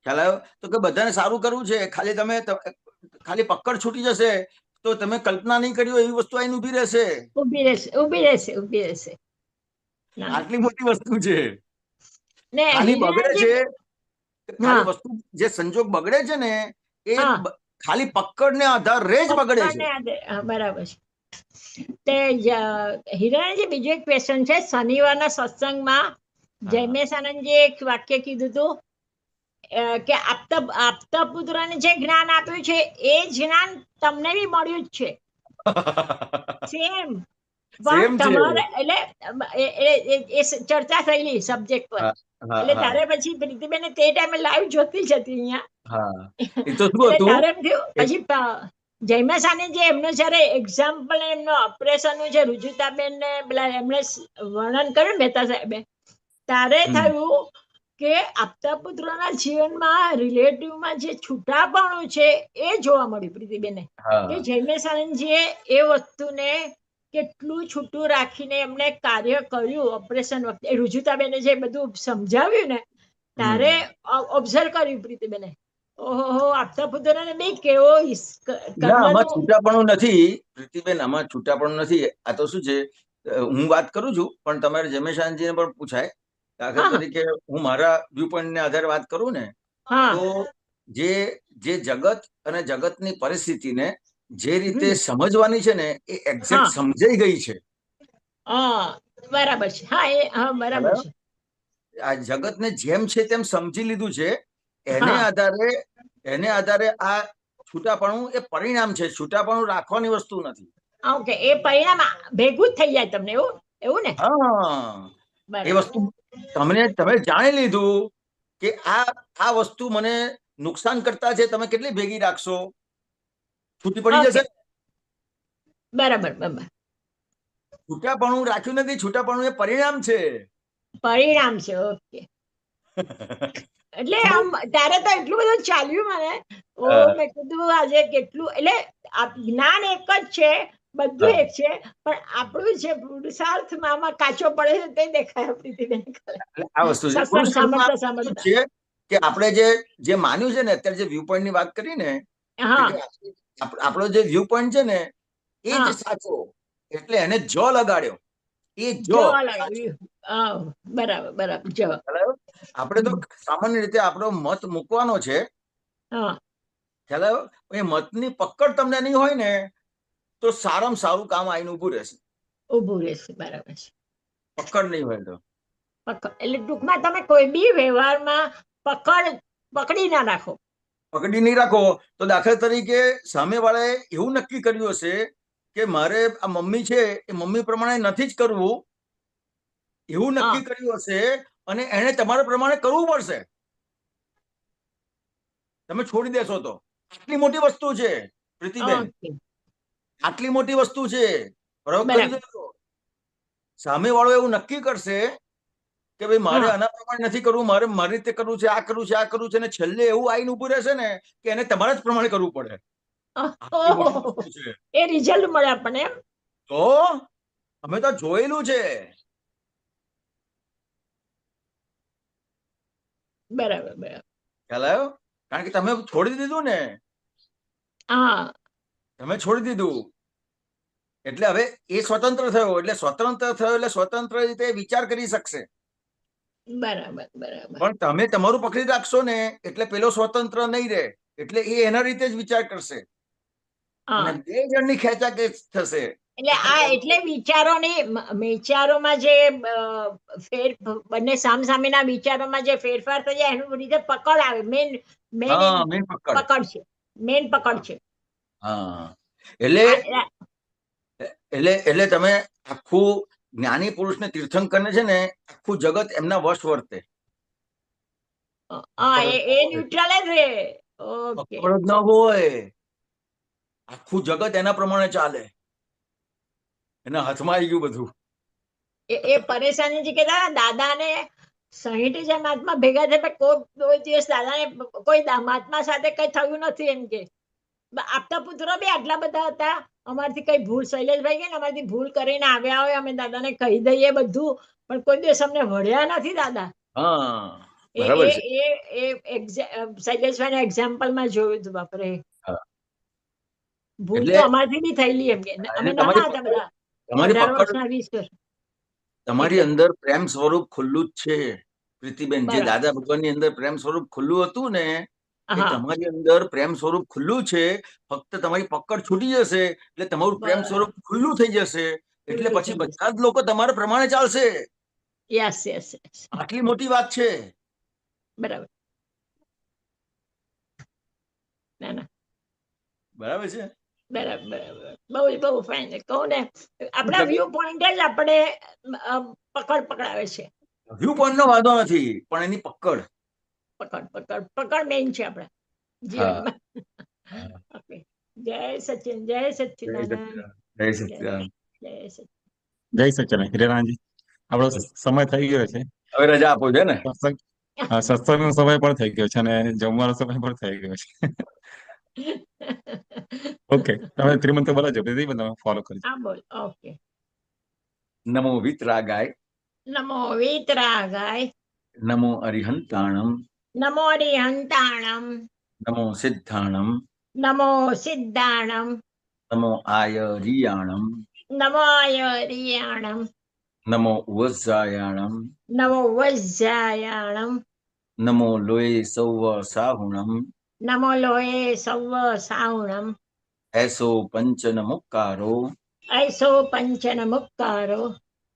ખ્યાલ આવ્યો? તો કે બધાને સારું કરવું છે. ખાલી પકડ છૂટી જશે તો તમે કલ્પના નહીં કરી હોય એવી વસ્તુ આઈને ઉભી રહેશે. આટલી મોટી વસ્તુ છે. ખાલી બગડે છે, વસ્તુ જે સંજોગ બગડે છે ને એ ખાલી પકડ ને આધારે જ બગડે છે. બરાબર છે. તે હિરાણીજી બીજો એક ક્વેશ્ચન છે. શનિવારના સત્સંગમાં જયમેશ આનંદજી એક વાક્ય કીધું હતું કે આપતા પુત્રને જે જ્ઞાન આપ્યું છે એ જ્ઞાન તમને બી મળ્યું જ છે. સેમ. પણ તમારે એટલે ચર્ચા થયેલી સબ્જેક્ટ પર. એટલે તારે પછી પ્રીતિબેન તે ટાઈમે લાઈવ જોતી જ હતી અહીંયા. પછી જયમેશ આનંદજી એમનું જયારે એક્ઝામ્પલ એમનો ઓપરેશન નું જે રુજુતાબેન ને પેલા એમણે વર્ણન કર્યું મહેતા સાહેબે, ત્યારે થયું કે આપતા પુત્રોના જીવનમાં રિલેટિવમાં જે છૂટાપણું છે એ જોવા મળ્યું પ્રીતિબેને. કે જયમેશ આનંદજીએ એ વસ્તુને કેટલું છૂટું રાખીને એમને કાર્ય કર્યું ઓપરેશન વખતે. રુજુતાબેને જે બધું સમજાવ્યું ને ત્યારે ઓબ્ઝર્વ કર્યું પ્રીતિબેને ઓહો, આપતા પુત્રોને બી કેવો ના, આમાં કર્મનો છૂટાપણું નથી પ્રીતિબેન, આમાં છૂટાપણું નથી. આ તો શું છે, હું વાત કરું છું પણ તમારે જમેશાનજીને પણ પૂછાય. દાખલા હા તરીકે હું મારા વ્યૂ પોઈન્ટ ને આધારે વાત કરું ને, હા તો જે જગત અને જગતની પરિસ્થિતિને જે રીતે સમજવાની છે ને, એ એક્ઝેક્ટ હા સમજાઈ ગઈ છે. હા બરાબર છે. હા એ હા બરાબર છે. આ જગતને જેમ છે તેમ સમજી લીધું છે. એને હા આધારે આ છૂટાપણું એ પરિણામ છે. છૂટાપણું રાખવાની વસ્તુ નથી. ઓકે, એ પરિણામ ભેગું જ થઈ જાય તમને, એવું એવું ને? હા, એ બરાબર. વસ્તુ તમે જાણી લીધું કે આ વસ્તુ મને નુકસાન કરતા છે, તમે કેટલી ભેગી રાખશો? છૂટી પડી ઓકે, જશે. બરાબર બરાબર. છૂટાપણું રાખ્યું નથી, છૂટાપણું એ પરિણામ છે. પરિણામ છે. ઓકે. એટલે આમ ત્યારે તો એટલું બધું ચાલ્યું મને. મેં કીધું આજે કેટલું, એટલે જ્ઞાન એક જ છે, બધું એક છે, પણ આપણું જે પુરુષાર્થમાં આમાં કાચો પડે છે તે દેખાય પ્રીતિબેન. આ વસ્તુ છે સત્સંગ પુરુષાર્થમાં. સાંભળતા શું સાંભળતા. છે કે આપણે જે માન્યું છે ને, અત્યારે જે વ્યૂ પોઈન્ટ ની વાત કરી ને, હા આપણો જે વ્યૂ પોઈન્ટ છે ને, એ જ હા સાચો. એટલે એને જ લગાડ્યો. એ જો લગાવ્યું. હા, બરાબર બરાબર. જો આપણે તો સામાન્ય રીતે આપણો મત મૂકવાનો છે. હા ખ્યાલ આવ્યો? એ મતની પકડ તમને નહીં હોય ને, તો સારામાં સારું કામ આવીને ઉભું રહેશે. ઉભું રહેશે. બરાબર છે. પકડ નહીં હોય તો. એટલે ટૂંકમાં તમે કોઈ બી વ્યવહારમાં પકડી ના રાખો. પકડી નહીં રાખો તો દાખલા તરીકે સામેવાળાએ એવું નક્કી કર્યું હશે કે મારે આ મમ્મી છે એ મમ્મી પ્રમાણે નથી જ કરવું, એવું હા નક્કી કર્યું હશે, અને એને તમારા પ્રમાણે કરવું પડશે. તમે છોડી દેશો તો. આટલી મોટી વસ્તુ છે પ્રીતિબેન, ઓકે આટલી મોટી વસ્તુ છે. પ્રયોગ કરી બરાબર. દો. સામે વાળો એવું નક્કી કરશે કે ભાઈ મારે હા આના પ્રમાણે નથી કરવું, મારે મારી રીતે કરવું છે, આ કરવું છે, આ કરવું છે, અને છેલ્લે એવું આવીને ઉભું રહેશે ને કે એને તમારા જ પ્રમાણે કરવું પડે. આટલી મોટી ઓહો, વસ્તુ છે. એ રિઝલ્ટ મળે આપણને એમ? તો અમે તો જોયેલું છે. બરાબર બરાબર. ખ્યાલ આવ્યો? કારણ કે તમે છોડી દીધું ને, હા તમે છોડી દીધું એટલે હવે એ સ્વતંત્ર થયો. એટલે સ્વતંત્ર રીતે વિચાર કરી શકશે. બરાબર બરાબર. પણ તમે તમારું પકડી રાખશો ને, એટલે પેલો સ્વતંત્ર નહીં રહે. એટલે એ એના રીતે જ વિચાર કરશે, હા અને બે જણની ખેંચાખેંચ થશે. એટલે વિચારોમાં જે બંને સામસામેના વિચારોમાં જે ફેરફાર થઈ જાય એનું લીધે પકડ આવે. મેન હા, મેં પકડ. પકડ છે. મેન પકડ છે. હા, એટલે એટલે તમે આખું જ્ઞાની પુરુષને તીર્થંકરને છે ને, આખું જગત એમના વશ વર્તે. હા એ ન્યુટ્રલ જ રે. ઓકે. પકડ જ ન હોય, આખું જગત એના પ્રમાણે ચાલે. એના હાથમાં આવી ગયું બધું. એ પરેશાની જે કહેતા દાદાને 60 મહાત્મા ભેગા થયા, કોઈ દિવસ દાદાને કોઈ મહાત્મા સાથે કઈ થયું નથી એમ કે. આપતા પુત્રો બી આટલા બધા હતા. અમારથી કઈ ભૂલ, શૈલેષભાઈ કે અમારથી ભૂલ કરીને આવ્યા હોય, અમે દાદાને કહી દઈએ બધું, પણ કોઈ દિવસ અમને વળ્યા નથી દાદા. હા, એ બરાબર છે. શૈલેષભાઈ એક્ઝામ્પલમાં જોયું હતું. બાપરે, હા. ભૂલ એટલે તો અમારથી બી થયેલી એમ કે. અમે નાના હતા બધા, તમારી 18 પકડ, વર્ષના 20 વર્ષ. તમારી એટલે અંદર પ્રેમ સ્વરૂપ ખુલ્લું જ છે પ્રીતિબેન. જે બરાબર. દાદા ભગવાનની અંદર પ્રેમ સ્વરૂપ ખુલ્લું હતું ને, એ હા તમારી અંદર પ્રેમ સ્વરૂપ ખુલ્લું છે. ફક્ત તમારી પકડ છૂટી જશે એટલે તમારું પ્રેમ સ્વરૂપ ખુલ્લું થઈ જશે. એટલે ખુલ્લું પછી થઈ જશે. બધા જ લોકો તમારા પ્રમાણે ચાલશે. Yes yes yes. આટલી મોટી વાત છે. બરાબર. ના ના બરાબર છે. બરાબર બરાબર. બહુ ફાઇન. કહું ને, આપણા વ્યૂ પોઈન્ટ જ આપણે પકડાવે છે. વ્યૂ પોઈન્ટ નો વાંધો નથી, પણ એની પકડ. પકડ મેઇન છે આપણા જીવનમાં. ઓકે. જય સચિન, જય સચ્ચિદાનંદ. જય સચિદાનંદ. જય સચિન. જય સચિન હિરેરાણજી. આપણો સમય થઈ ગયો છે. હવે રજા આપો છે ને? સત્સંગનો સમય પણ થઈ ગયો છે અને જમવાનો સમય પણ થઈ ગયો છે. ઓકે, તમે ત્રિમંત્ર બોલા જો, તમે ફોલો કરજો. હા બોલ. ઓકે. નમો વિતરાગાય, નમો વીતરાગાય, નમો અરિહંતાણમ, નમો અરિહંતાણમ, નમો સિદ્ધાણમ નમો સિદ્ધાણમ નમો આયરિયાણમ નમો યરિયાણમ નમો વજ્જાયાણમ નમો વજ્જાયાણમ નમો લોય સૌવ સાહુણમ નમો લોહે સૌ સાવણમ એસો પંચન મુક્કારો ऐसो पंचन मुक्कारो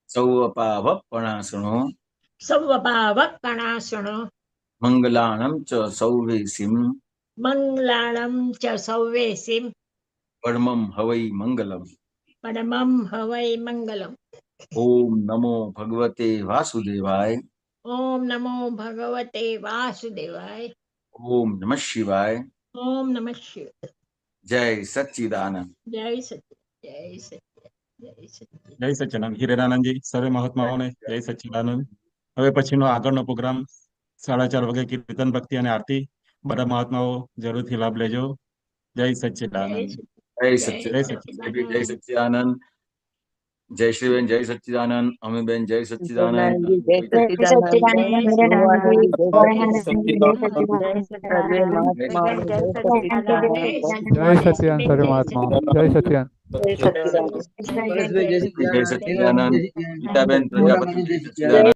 સૌવ પાવપણાસણો સૌભાવકણાસણો મંગલાણમ ચ સૌવેસીમ મંગલાણમ ચ સૌવેસીમ પરમમ હવૈ મંગલમ. પરમમ હવૈ મંગલમ. ઓમ નમો ભગવતે વાસુદેવાય. ઓમ નમો ભગવતે વાસુદેવાય. ઓમ નમઃ શિવાય. ઓમ નમઃ શિવાય. જય સચ્ચિદાનંદ. જય સચિદાનંદ. જય સચિદાનંદ. જય સચિદાનંદ. જય સચ્ચિદાનંદ. હિરેનાનંદજી, સર્વે મહાત્માઓને જય સચ્ચિદાનંદ. હવે પછીનો આગળનો પ્રોગ્રામ 4:30 વાગે કીર્તન ભક્તિ અને આરતી. બધા મહાત્માઓ જરૂરથી લાભ લેજો. જય સચ્ચિદાનંદ. જય જય સચ્ચિદાનંદ. સચ્ચિદાનંદ. જય સચ્ચિદાનંદ. જયશ્રીબેન જય સચ્ચિદાનંદ. અમીબેન જય સચ્ચિદાનંદ. જય સચ્ચિદાનંદ. ભગવાનજી જય સચ્ચિદાનંદ. સર્વે મહાત્માઓ જય સચ્ચિદાનંદ. જય સચ્ચિદાનંદ સર્વે મહાત્મા. જય સચ્ચિદાનંદ. જય સચ્ચિદાનંદ. જય સચ્ચિદાનંદ. ગીતાબેન પ્રજાપતિ જય સચ્ચિદાનંદ.